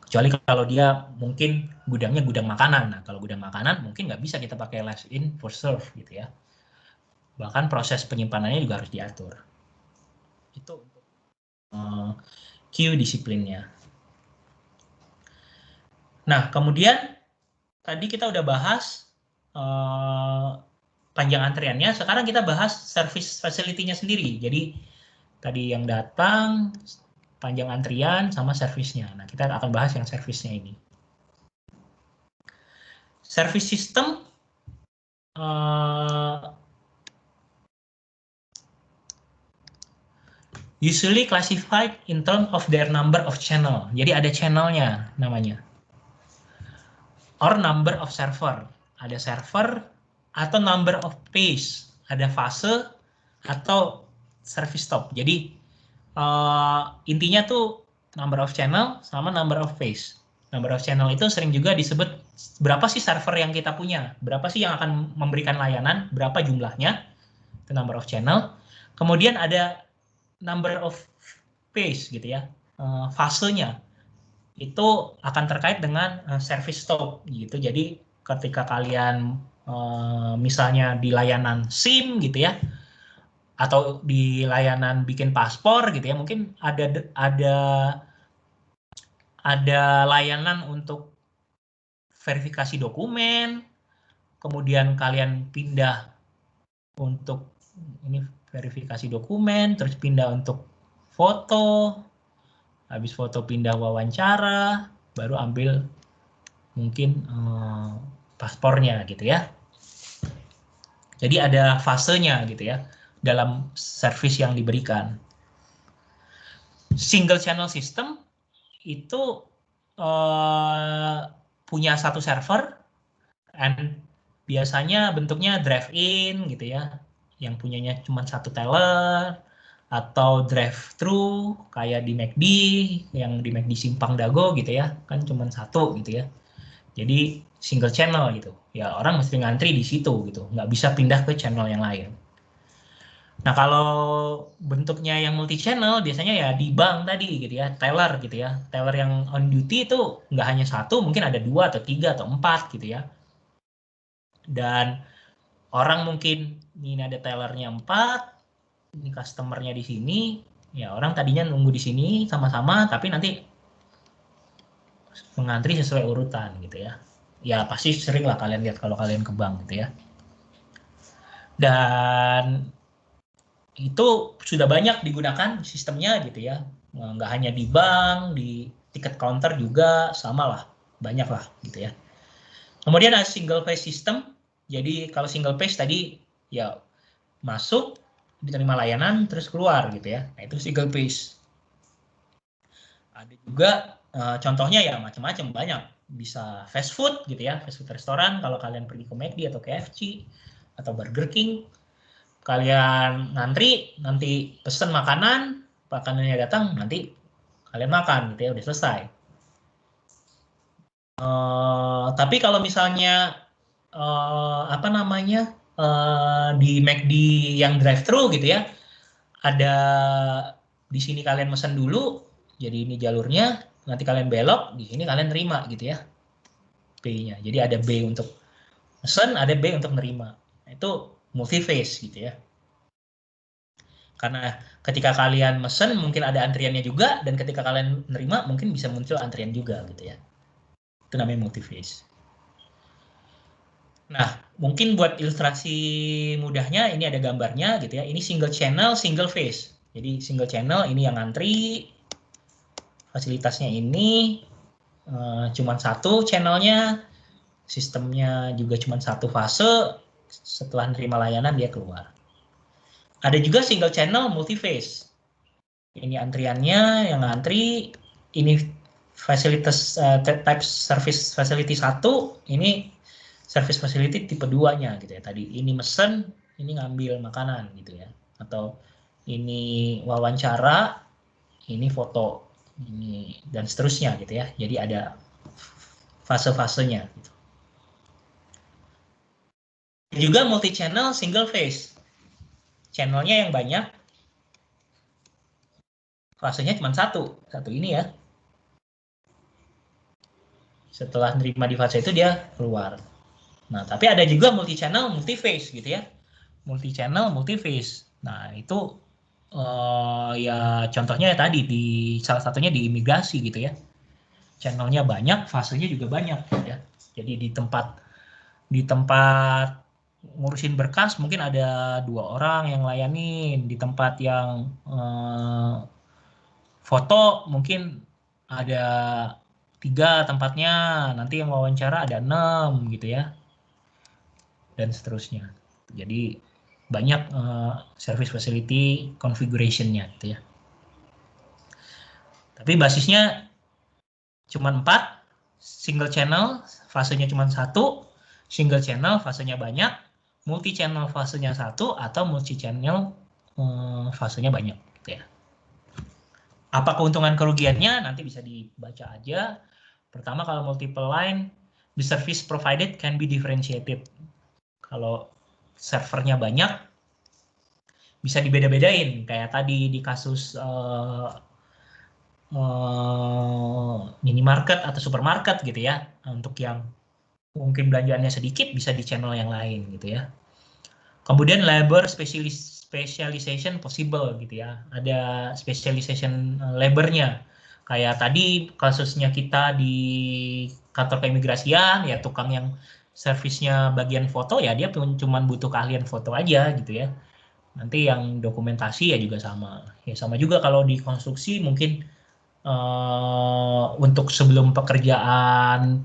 Kecuali kalau dia mungkin gudangnya gudang makanan. Nah, kalau gudang makanan mungkin nggak bisa kita pakai last in first serve gitu ya. Bahkan proses penyimpanannya juga harus diatur. Itu untuk Q disiplinnya. Nah, kemudian tadi kita udah bahas panjang antriannya. Sekarang kita bahas service facility-nya sendiri. Jadi tadi yang datang, panjang antrian sama servisnya. Nah, kita akan bahas yang servisnya ini. Service system usually classified in terms of their number of channel. Jadi ada channelnya namanya. Or number of server. Ada server atau number of phase. Ada fase atau service stop. Jadi intinya tuh number of channel sama number of phase. Number of channel itu sering juga disebut berapa sih server yang kita punya, berapa sih yang akan memberikan layanan, berapa jumlahnya, itu number of channel. Kemudian ada number of phase gitu ya, fasenya itu akan terkait dengan service stop gitu. Jadi ketika kalian misalnya di layanan SIM gitu ya, atau di layanan bikin paspor gitu ya, mungkin ada layanan untuk verifikasi dokumen, kemudian kalian pindah untuk ini verifikasi dokumen, terus pindah untuk foto, habis foto pindah wawancara, baru ambil mungkin paspornya gitu ya. Jadi ada fasenya gitu ya dalam service yang diberikan. Single channel system itu punya satu server, and biasanya bentuknya drive-in gitu ya, yang punyanya cuma satu teller, atau drive-thru kayak di McD, yang di McD Simpang Dago gitu ya, kan cuma satu gitu ya. Jadi single channel gitu, ya orang mesti ngantri di situ gitu, nggak bisa pindah ke channel yang lain. Nah, kalau bentuknya yang multi channel biasanya ya di bank tadi gitu ya, teller gitu ya. Teller yang on duty itu nggak hanya satu, mungkin ada 2 atau 3 atau 4 gitu ya. Dan orang mungkin ini ada tellernya 4, ini customernya di sini, ya orang tadinya nunggu di sini sama-sama, tapi nanti mengantri sesuai urutan gitu ya. Ya pasti sering lah kalian lihat kalau kalian ke bank gitu ya. Dan itu sudah banyak digunakan sistemnya gitu ya, nggak hanya di bank, di tiket counter juga sama lah, banyak lah gitu ya. Kemudian ada single phase system. Jadi kalau single phase tadi ya masuk, diterima layanan, terus keluar gitu ya. Nah itu single phase. Ada juga contohnya ya macam-macam, banyak. Bisa fast food gitu ya, fast food restoran. Kalau kalian pergi ke McD atau KFC atau Burger King, kalian ngantri, nanti pesen makanan, makanannya datang, nanti kalian makan gitu ya, udah selesai. Tapi kalau misalnya di McD yang drive-thru gitu ya, ada di sini kalian mesen dulu, jadi ini jalurnya, nanti kalian belok, di sini kalian terima gitu ya, B-nya. Jadi ada B untuk mesen, ada B untuk nerima. Nah, itu multi phase gitu ya. Karena ketika kalian mesen mungkin ada antriannya juga, dan ketika kalian nerima mungkin bisa muncul antrian juga gitu ya. Itu namanya multi phase. Nah, mungkin buat ilustrasi mudahnya ini ada gambarnya gitu ya. Ini single channel, single phase. Jadi single channel ini yang antri, fasilitasnya ini cuma satu channelnya, sistemnya juga cuma satu fase, setelah nerima layanan dia keluar. Ada juga single channel multi phase. Ini antriannya yang antri, ini fasilitas type service facility 1, ini service facility tipe 2-nya gitu ya. Tadi ini mesen, ini ngambil makanan gitu ya. Atau ini wawancara, ini foto, ini dan seterusnya gitu ya. Jadi ada fase-fasenya gitu. Juga multi channel single phase. channelnya yang banyak, fasenya cuma satu ini ya. Setelah nerima di fase itu dia keluar. Nah, tapi ada juga multi channel, multi phase gitu ya. Multi channel, multi phase. Nah, itu ya contohnya tadi di salah satunya di imigrasi gitu ya. Channelnya banyak, fasenya juga banyak gitu ya. Jadi di tempat ngurusin berkas mungkin ada 2 orang yang layanin, di tempat yang foto mungkin ada 3 tempatnya, nanti yang wawancara ada 6 gitu ya, dan seterusnya. Jadi banyak service facility configuration-nya gitu ya. Tapi basisnya cuma 4, single channel fasenya cuma 1, single channel fasenya banyak, multi channel fasenya 1, atau multi channel fasenya banyak gitu ya. Apa keuntungan kerugiannya nanti bisa dibaca aja. Pertama, kalau multiple line, the service provided can be differentiated. Kalau servernya banyak, bisa dibeda-bedain. Kayak tadi di kasus minimarket atau supermarket gitu ya. Untuk yang mungkin belanjaannya sedikit, bisa di channel yang lain gitu ya. Kemudian labor specialization possible gitu ya. Ada specialization labornya. Kayak tadi kasusnya kita di kantor keimigrasian, ya tukang yang servisnya bagian foto, ya dia cuma butuh keahlian foto aja gitu ya. Nanti yang dokumentasi ya juga sama. Ya sama juga kalau di konstruksi mungkin untuk sebelum pekerjaan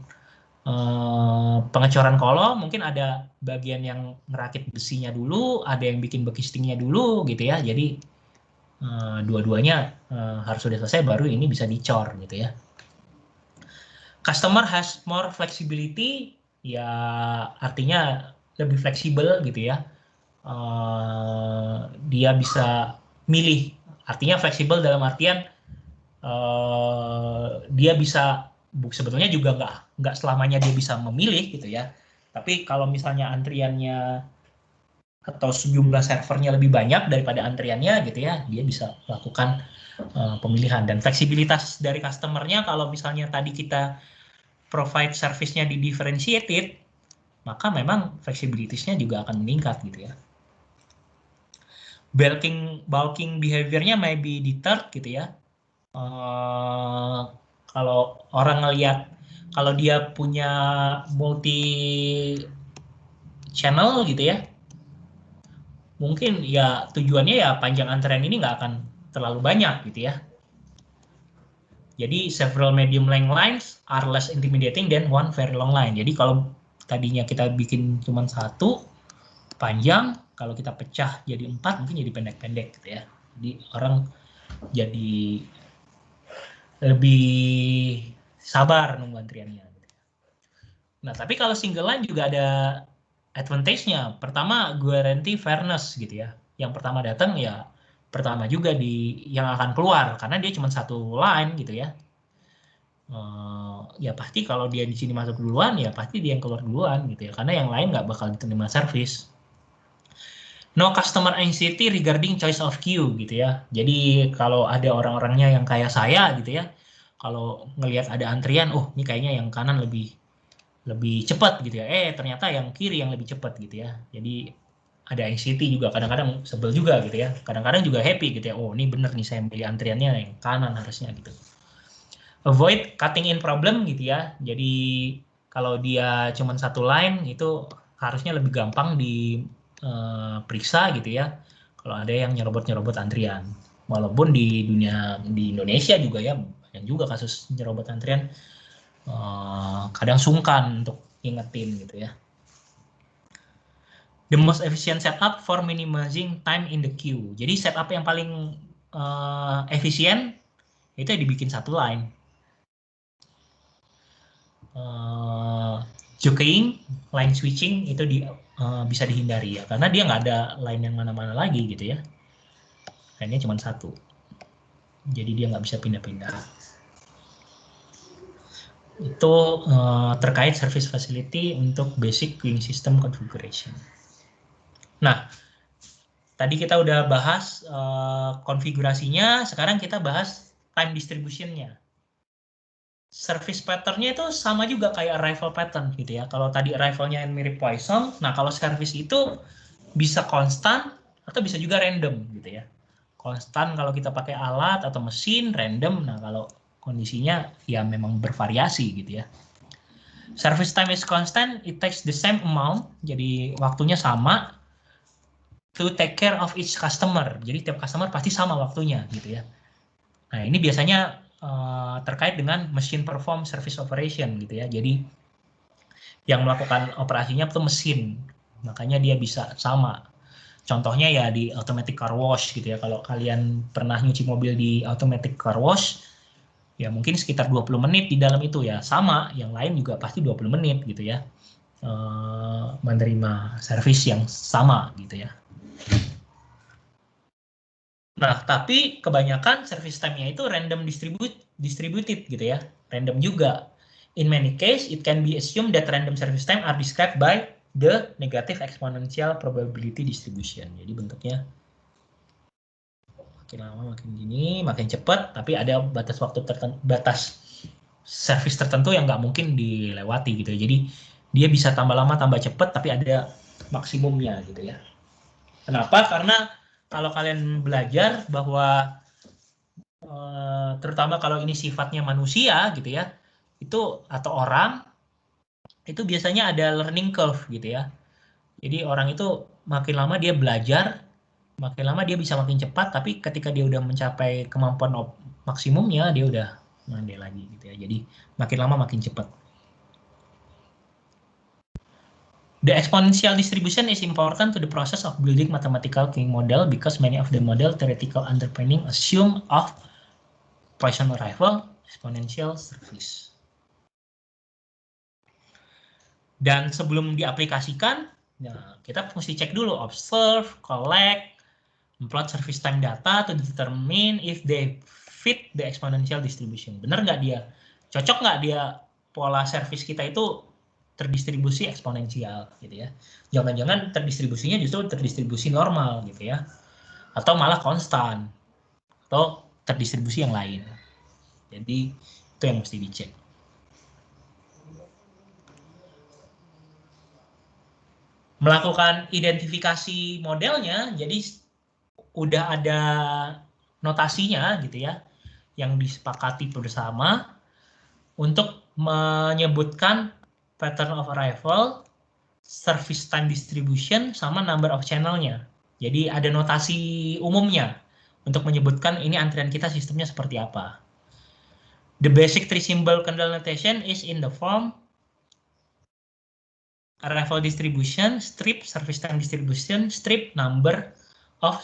pengecoran kolom mungkin ada bagian yang ngerakit besinya dulu, ada yang bikin bekistingnya dulu gitu ya. Jadi dua-duanya harus sudah selesai baru ini bisa dicor gitu ya. Customer has more flexibility, ya artinya lebih fleksibel gitu ya. Dia bisa milih, artinya fleksibel dalam artian dia bisa, sebetulnya juga nggak selamanya dia bisa memilih gitu ya. Tapi kalau misalnya antriannya atau sejumlah servernya lebih banyak daripada antriannya gitu ya, dia bisa lakukan pemilihan. Dan fleksibilitas dari customernya, kalau misalnya tadi kita provide service-nya di differentiated, maka memang fleksibilitasnya juga akan meningkat gitu ya. Bulking behavior-nya may be deterred gitu ya. Kalau orang ngelihat, kalau dia punya multi channel gitu ya, mungkin ya tujuannya ya panjang antrean ini nggak akan terlalu banyak gitu ya. Jadi several medium length lines are less intimidating than one very long line. Jadi kalau tadinya kita bikin cuma 1 panjang, kalau kita pecah jadi 4 mungkin jadi pendek-pendek gitu ya. Jadi orang jadi lebih sabar nunggu antriannya. Nah, tapi kalau single line juga ada advantage-nya. Pertama, guarantee fairness gitu ya. Yang pertama datang ya pertama juga yang akan keluar karena dia cuma 1 line gitu ya. Ya pasti kalau dia di sini masuk duluan ya pasti dia yang keluar duluan gitu ya, karena yang lain nggak bakal diterima service. No customer anxiety regarding choice of queue gitu ya. Jadi kalau ada orang-orangnya yang kayak saya gitu ya, kalau ngelihat ada antrian, oh ini kayaknya yang kanan lebih cepat gitu ya. Ternyata yang kiri yang lebih cepat gitu ya. Jadi ada anxiety juga, kadang-kadang sebel juga gitu ya. Kadang-kadang juga happy gitu ya. Oh ini bener nih saya pilih antriannya yang kanan harusnya gitu. Avoid cutting in problem gitu ya. Jadi kalau dia cuma 1 line itu harusnya lebih gampang diperiksa gitu ya. Kalau ada yang nyerobot antrian. Walaupun di Indonesia juga ya banyak juga kasus nyerobot antrian. Kadang sungkan untuk ingetin gitu ya. The most efficient setup for minimizing time in the queue. Jadi setup yang paling efisien itu dibikin 1 line. Jockeying, line switching itu bisa dihindari ya, karena dia nggak ada line yang mana-mana lagi gitu ya. Line-nya cuma 1. Jadi dia nggak bisa pindah-pindah. Itu terkait service facility untuk basic queuing system configuration. Nah, Tadi kita udah bahas konfigurasinya, sekarang kita bahas time distribution-nya. Service pattern-nya itu sama juga kayak arrival pattern gitu ya. Kalau tadi arrival-nya mirip Poisson, nah kalau service itu bisa konstan atau bisa juga random gitu ya. Konstan kalau kita pakai alat atau mesin, random. Nah kalau kondisinya ya memang bervariasi gitu ya. Service time is constant, it takes the same amount, jadi waktunya sama to take care of each customer. Jadi tiap customer pasti sama waktunya gitu ya. Nah ini biasanya terkait dengan machine perform service operation gitu ya. Jadi yang melakukan operasinya itu mesin, makanya dia bisa sama. Contohnya ya di automatic car wash gitu ya. Kalau kalian pernah nyuci mobil di automatic car wash, ya mungkin sekitar 20 menit di dalam itu ya. Sama, yang lain juga pasti 20 menit gitu ya. Menerima servis yang sama gitu ya. Nah, tapi kebanyakan service time-nya itu random distributed gitu ya. Random juga. In many case, it can be assumed that random service time are described by the negative exponential probability distribution. Jadi bentuknya makin lama makin gini, makin cepat, tapi ada batas waktu tertentu, batas service tertentu yang nggak mungkin dilewati gitu ya. Jadi dia bisa tambah lama, tambah cepat, tapi ada maksimumnya gitu ya. Kenapa? Karena kalau kalian belajar bahwa terutama kalau ini sifatnya manusia gitu ya, itu atau orang itu biasanya ada learning curve gitu ya. Jadi orang itu makin lama dia belajar, makin lama dia bisa makin cepat, tapi ketika dia udah mencapai kemampuan maksimumnya dia udah mandai lagi gitu ya. Jadi makin lama makin cepat. The exponential distribution is important to the process of building mathematical king model because many of the model theoretical underpinning assume of Poisson arrival exponential service. Dan sebelum diaplikasikan, nah, kita mesti cek dulu observe, collect, plot service time data to determine if they fit the exponential distribution. Benar nggak dia? Cocok nggak dia pola service kita itu terdistribusi eksponensial gitu ya. Jangan-jangan terdistribusinya justru terdistribusi normal gitu ya. Atau malah konstan. Atau terdistribusi yang lain. Jadi itu yang mesti dicek. Melakukan identifikasi modelnya, jadi udah ada notasinya gitu ya, yang disepakati bersama untuk menyebutkan pattern of arrival, service time distribution, sama number of channel-nya. Jadi ada notasi umumnya untuk menyebutkan ini antrian kita sistemnya seperti apa. The basic three symbol candle notation is in the form arrival distribution, strip, service time distribution, strip, number of,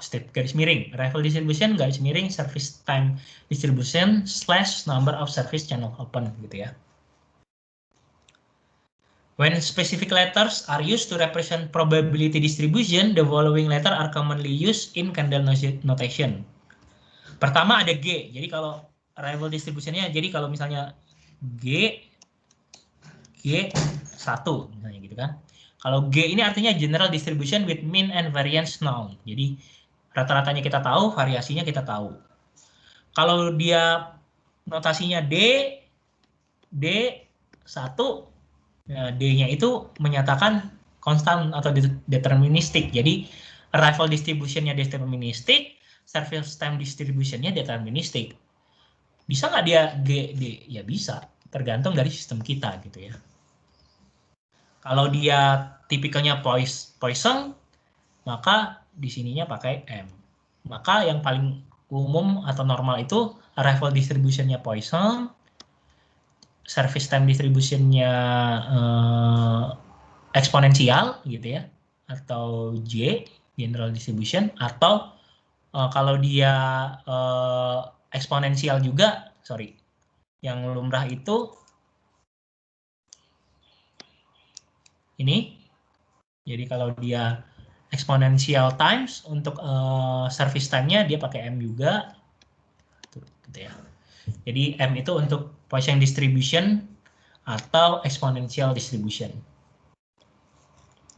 strip, garis miring, arrival distribution, garis miring, service time distribution, / number of service channel open gitu ya. When specific letters are used to represent probability distribution, the following letter are commonly used in candle notation. Pertama ada G. Jadi kalau arrival distribution-nya, jadi kalau misalnya G1 misalnya gitu kan. Kalau G ini artinya general distribution with mean and variance known. Jadi rata-ratanya kita tahu, variasinya kita tahu. Kalau dia notasinya D1, D-nya itu menyatakan konstan atau deterministik. Jadi arrival distribution-nya deterministik, service time distribution-nya deterministik. Bisa nggak dia D? Ya bisa, tergantung dari sistem kita gitu ya. Kalau dia tipikalnya Poisson, maka di sininya pakai M. Maka yang paling umum atau normal itu arrival distribution-nya Poisson, service time distribution-nya eksponensial gitu ya, atau J, general distribution, atau kalau dia eksponensial juga, yang lumrah itu ini. Jadi kalau dia exponential times untuk service time-nya dia pakai M juga, gitu ya. Jadi M itu untuk Poisson distribution atau exponential distribution.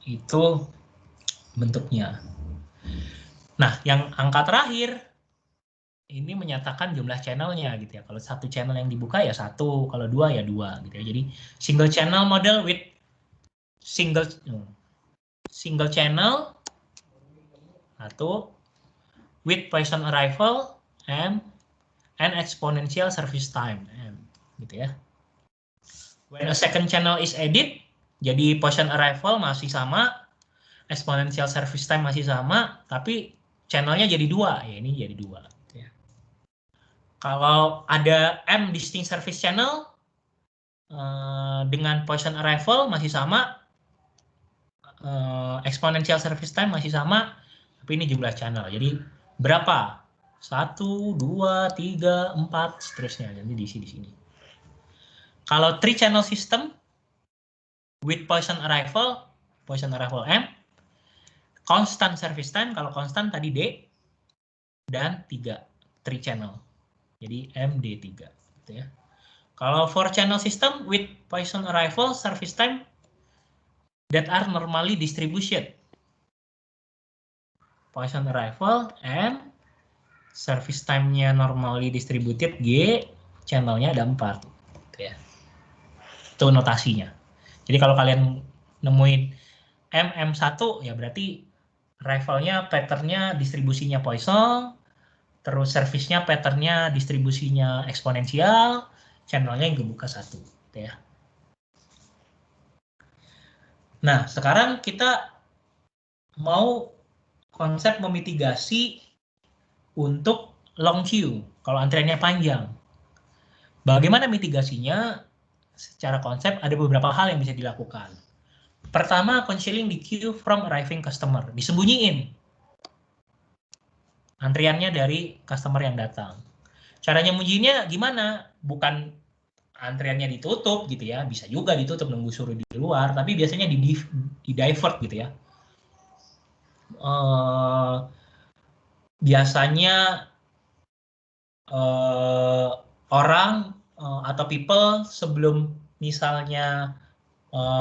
Itu bentuknya. Nah, yang angka terakhir ini menyatakan jumlah channelnya gitu ya. Kalau satu channel yang dibuka ya satu, kalau dua ya dua gitu ya. Jadi single channel model with single channel atau with Poisson arrival and exponential service time gitu ya. When a second channel is added, jadi Poisson arrival masih sama, exponential service time masih sama, tapi channelnya jadi dua, ya ini jadi dua. Gitu ya. Kalau ada M distinct service channel dengan Poisson arrival masih sama, exponential service time masih sama, tapi ini jumlah channel. Jadi berapa? 1, 2, 3, 4, seterusnya. Jadi diisi di sini. Kalau 3 channel system with Poisson arrival M, constant service time, kalau constant tadi D, dan 3 channel. Jadi MD3 gitu ya. Kalau 4 channel system with Poisson arrival service time that are normally distributed. Poisson arrival M, service time-nya normally distributed G, channel-nya ada 4 gitu ya. Itu notasinya. Jadi kalau kalian nemuin M1 ya berarti arrival-nya pattern-nya distribusinya Poisson, terus service-nya pattern-nya distribusinya eksponensial, channel-nya yang kebuka 1 gitu ya. Nah, sekarang kita mau konsep memitigasi untuk long queue, kalau antriannya panjang. Bagaimana mitigasinya? Secara konsep ada beberapa hal yang bisa dilakukan. Pertama, concealing the queue from arriving customer. Disembunyiin antriannya dari customer yang datang. Caranya nyembunyiinnya gimana? Bukan antriannya ditutup gitu ya, bisa juga ditutup nunggu suruh di luar, tapi biasanya di divert gitu ya. Biasanya orang atau people sebelum misalnya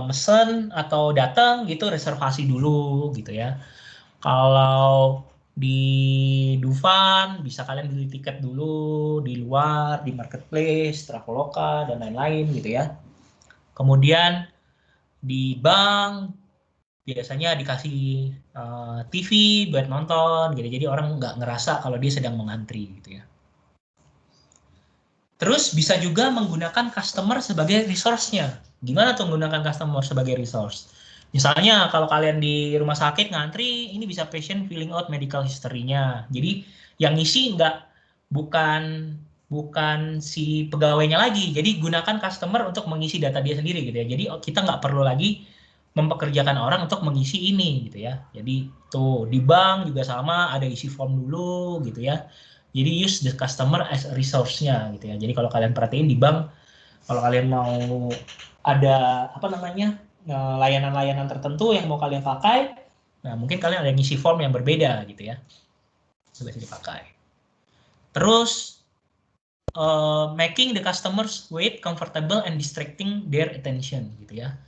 mesen atau datang gitu reservasi dulu gitu ya. Kalau di Dufan bisa kalian beli tiket dulu di luar, di marketplace, Traveloka dan lain-lain gitu ya. Kemudian di bank biasanya dikasih TV buat nonton gitu. Jadi orang nggak ngerasa kalau dia sedang mengantri gitu ya. Terus bisa juga menggunakan customer sebagai resource-nya. Gimana tuh menggunakan customer sebagai resource? Misalnya kalau kalian di rumah sakit ngantri, ini bisa patient filling out medical history-nya. Jadi yang ngisi bukan si pegawainya lagi. Jadi gunakan customer untuk mengisi data dia sendiri gitu ya. Jadi kita nggak perlu lagi mempekerjakan orang untuk mengisi ini gitu ya. Jadi tuh di bank juga sama, ada isi form dulu gitu ya. Jadi use the customer as a resource-nya gitu ya. Jadi kalau kalian perhatiin di bank, kalau kalian mau ada layanan-layanan tertentu yang mau kalian pakai, nah mungkin kalian ada ngisi form yang berbeda gitu ya. Bisa dipakai. Terus making the customers wait comfortable and distracting their attention gitu ya.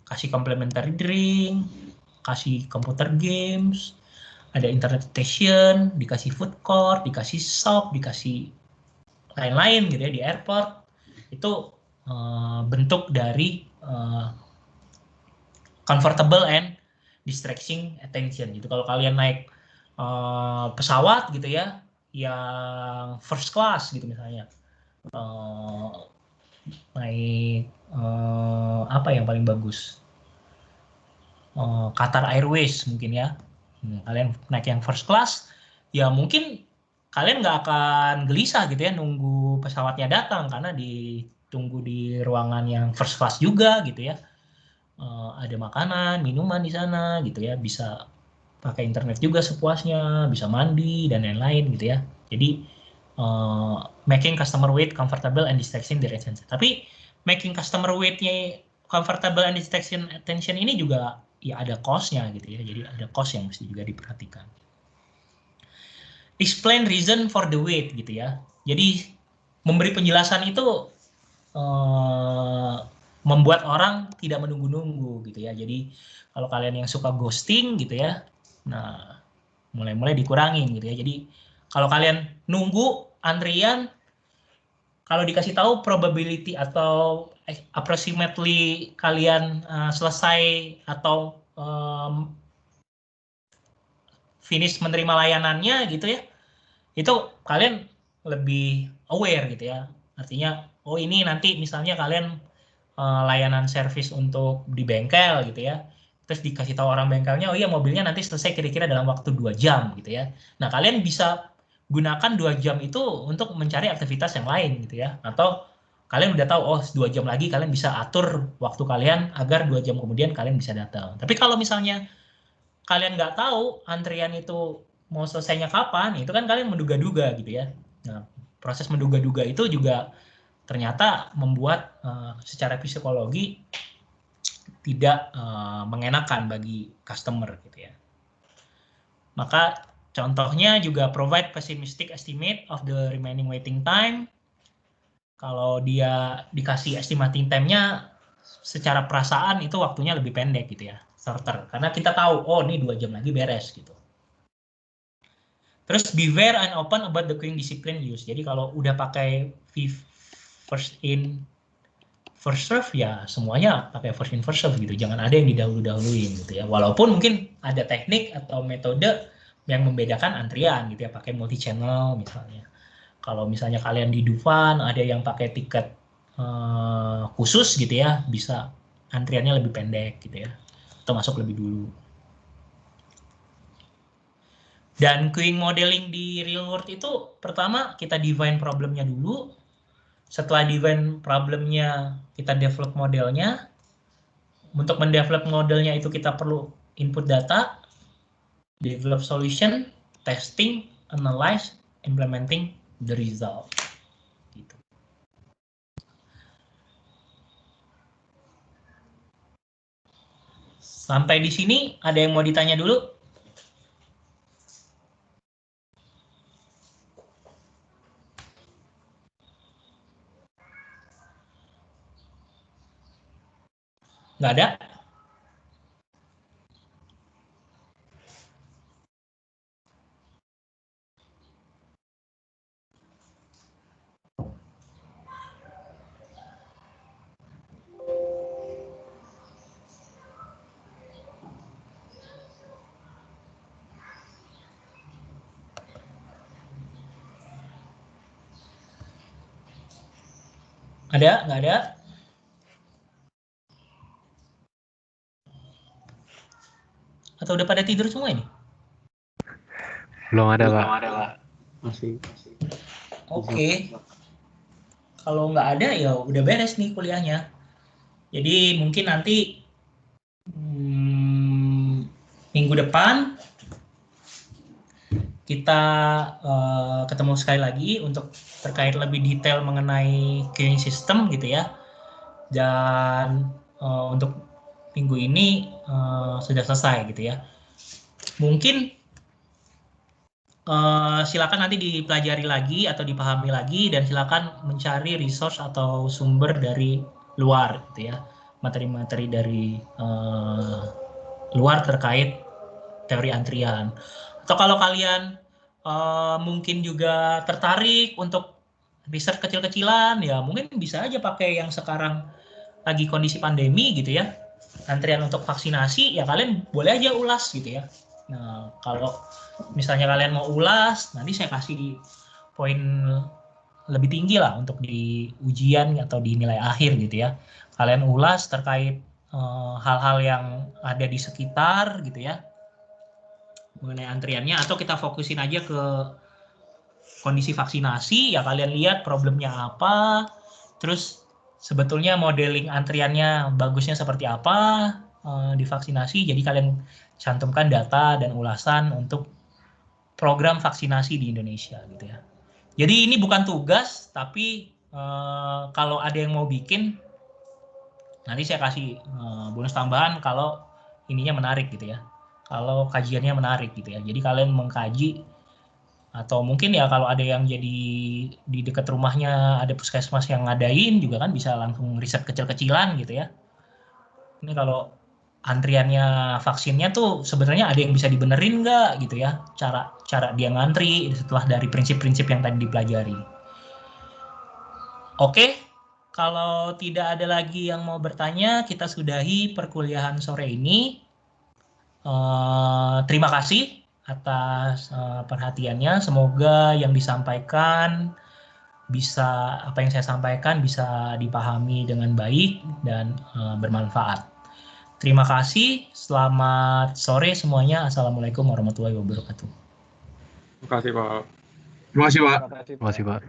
Kasih complimentary drink, kasih computer games, ada internet station, dikasih food court, dikasih shop, dikasih lain-lain gitu ya di airport. Itu bentuk dari comfortable and distracting attention gitu. Kalau kalian naik pesawat gitu ya, yang first class gitu misalnya, naik apa yang paling bagus? Qatar Airways mungkin ya. Kalian naik yang first class, ya mungkin kalian nggak akan gelisah gitu ya nunggu pesawatnya datang karena ditunggu di ruangan yang first class juga gitu ya. Ada makanan, minuman di sana gitu ya, bisa pakai internet juga sepuasnya, bisa mandi dan lain-lain gitu ya. Jadi making customer wait comfortable and distracting their attention. Tapi making customer wait-nya comfortable and distraction attention ini juga ya ada cost-nya gitu ya. Jadi ada cost yang mesti juga diperhatikan. Explain reason for the wait gitu ya. Jadi memberi penjelasan itu membuat orang tidak menunggu-nunggu gitu ya. Jadi kalau kalian yang suka ghosting gitu ya, nah mulai dikurangin gitu ya. Jadi kalau kalian nunggu antrian, kalau dikasih tahu probability atau approximately kalian selesai atau finish menerima layanannya gitu ya, itu kalian lebih aware gitu ya. Artinya, oh ini nanti misalnya kalian layanan servis untuk di bengkel gitu ya, terus dikasih tahu orang bengkelnya, oh iya mobilnya nanti selesai kira-kira dalam waktu 2 jam gitu ya. Nah kalian bisa gunakan 2 jam itu untuk mencari aktivitas yang lain gitu ya, atau kalian udah tahu, oh 2 jam lagi kalian bisa atur waktu kalian agar 2 jam kemudian kalian bisa datang. Tapi kalau misalnya kalian nggak tahu antrian itu mau selesainya kapan, itu kan kalian menduga-duga gitu ya. Nah, proses menduga-duga itu juga ternyata membuat secara psikologi tidak mengenakan bagi customer gitu ya. Maka contohnya juga provide pessimistic estimate of the remaining waiting time. Kalau dia dikasih estimating time-nya secara perasaan itu waktunya lebih pendek gitu ya, starter. Karena kita tahu, oh ini 2 jam lagi beres gitu. Terus beware and open about the queuing discipline use. Jadi kalau udah pakai first in, first serve ya semuanya pakai first in, first serve gitu. Jangan ada yang didahulu-dahuluin gitu ya. Walaupun mungkin ada teknik atau metode yang membedakan antrian gitu ya, pakai multi channel misalnya. Kalau misalnya kalian di Dufan ada yang pakai tiket khusus gitu ya, bisa antriannya lebih pendek gitu ya, atau masuk lebih dulu. Dan queuing modeling di real world itu pertama kita define problemnya dulu. Setelah define problemnya, kita develop modelnya. Untuk mendevelop modelnya itu kita perlu input data, develop solution, testing, analyze, implementing the result. Gitu. Sampai di sini ada yang mau ditanya dulu? Nggak ada? Ada? Nggak ada? Atau udah pada tidur semua ini? Belum ada, Pak. Masih. Oke. Kalau nggak ada ya udah beres nih kuliahnya. Jadi mungkin nanti minggu depan kita ketemu sekali lagi untuk terkait lebih detail mengenai queuing system gitu ya. Dan untuk minggu ini sudah selesai gitu ya. Mungkin silakan nanti dipelajari lagi atau dipahami lagi, dan silakan mencari resource atau sumber dari luar gitu ya, materi-materi dari luar terkait teori antrian. Atau kalau kalian mungkin juga tertarik untuk riset kecil-kecilan, ya mungkin bisa aja pakai yang sekarang lagi kondisi pandemi gitu ya, antrian untuk vaksinasi, ya kalian boleh aja ulas gitu ya. Nah, kalau misalnya kalian mau ulas, nanti saya kasih di poin lebih tinggi lah untuk di ujian atau di nilai akhir gitu ya. Kalian ulas terkait hal-hal yang ada di sekitar gitu ya, mengenai antriannya, atau kita fokusin aja ke kondisi vaksinasi, ya kalian lihat problemnya apa, terus sebetulnya modeling antriannya bagusnya seperti apa di vaksinasi, jadi kalian cantumkan data dan ulasan untuk program vaksinasi di Indonesia gitu ya. Jadi ini bukan tugas, tapi kalau ada yang mau bikin, nanti saya kasih bonus tambahan kalau ininya menarik gitu ya, kalau kajiannya menarik gitu ya. Jadi kalian mengkaji, atau mungkin ya kalau ada yang jadi di dekat rumahnya ada puskesmas yang ngadain juga kan, bisa langsung riset kecil-kecilan gitu ya. Ini kalau antriannya vaksinnya tuh sebenarnya ada yang bisa dibenerin nggak gitu ya, cara dia ngantri setelah dari prinsip-prinsip yang tadi dipelajari. Oke, kalau tidak ada lagi yang mau bertanya, kita sudahi perkuliahan sore ini. Terima kasih atas perhatiannya. Semoga yang disampaikan apa yang saya sampaikan bisa dipahami dengan baik dan bermanfaat. Terima kasih. Selamat sore semuanya. Assalamualaikum warahmatullahi wabarakatuh. Terima kasih Pak. Terima kasih, Pak. Terima kasih, Terima kasih, Pak.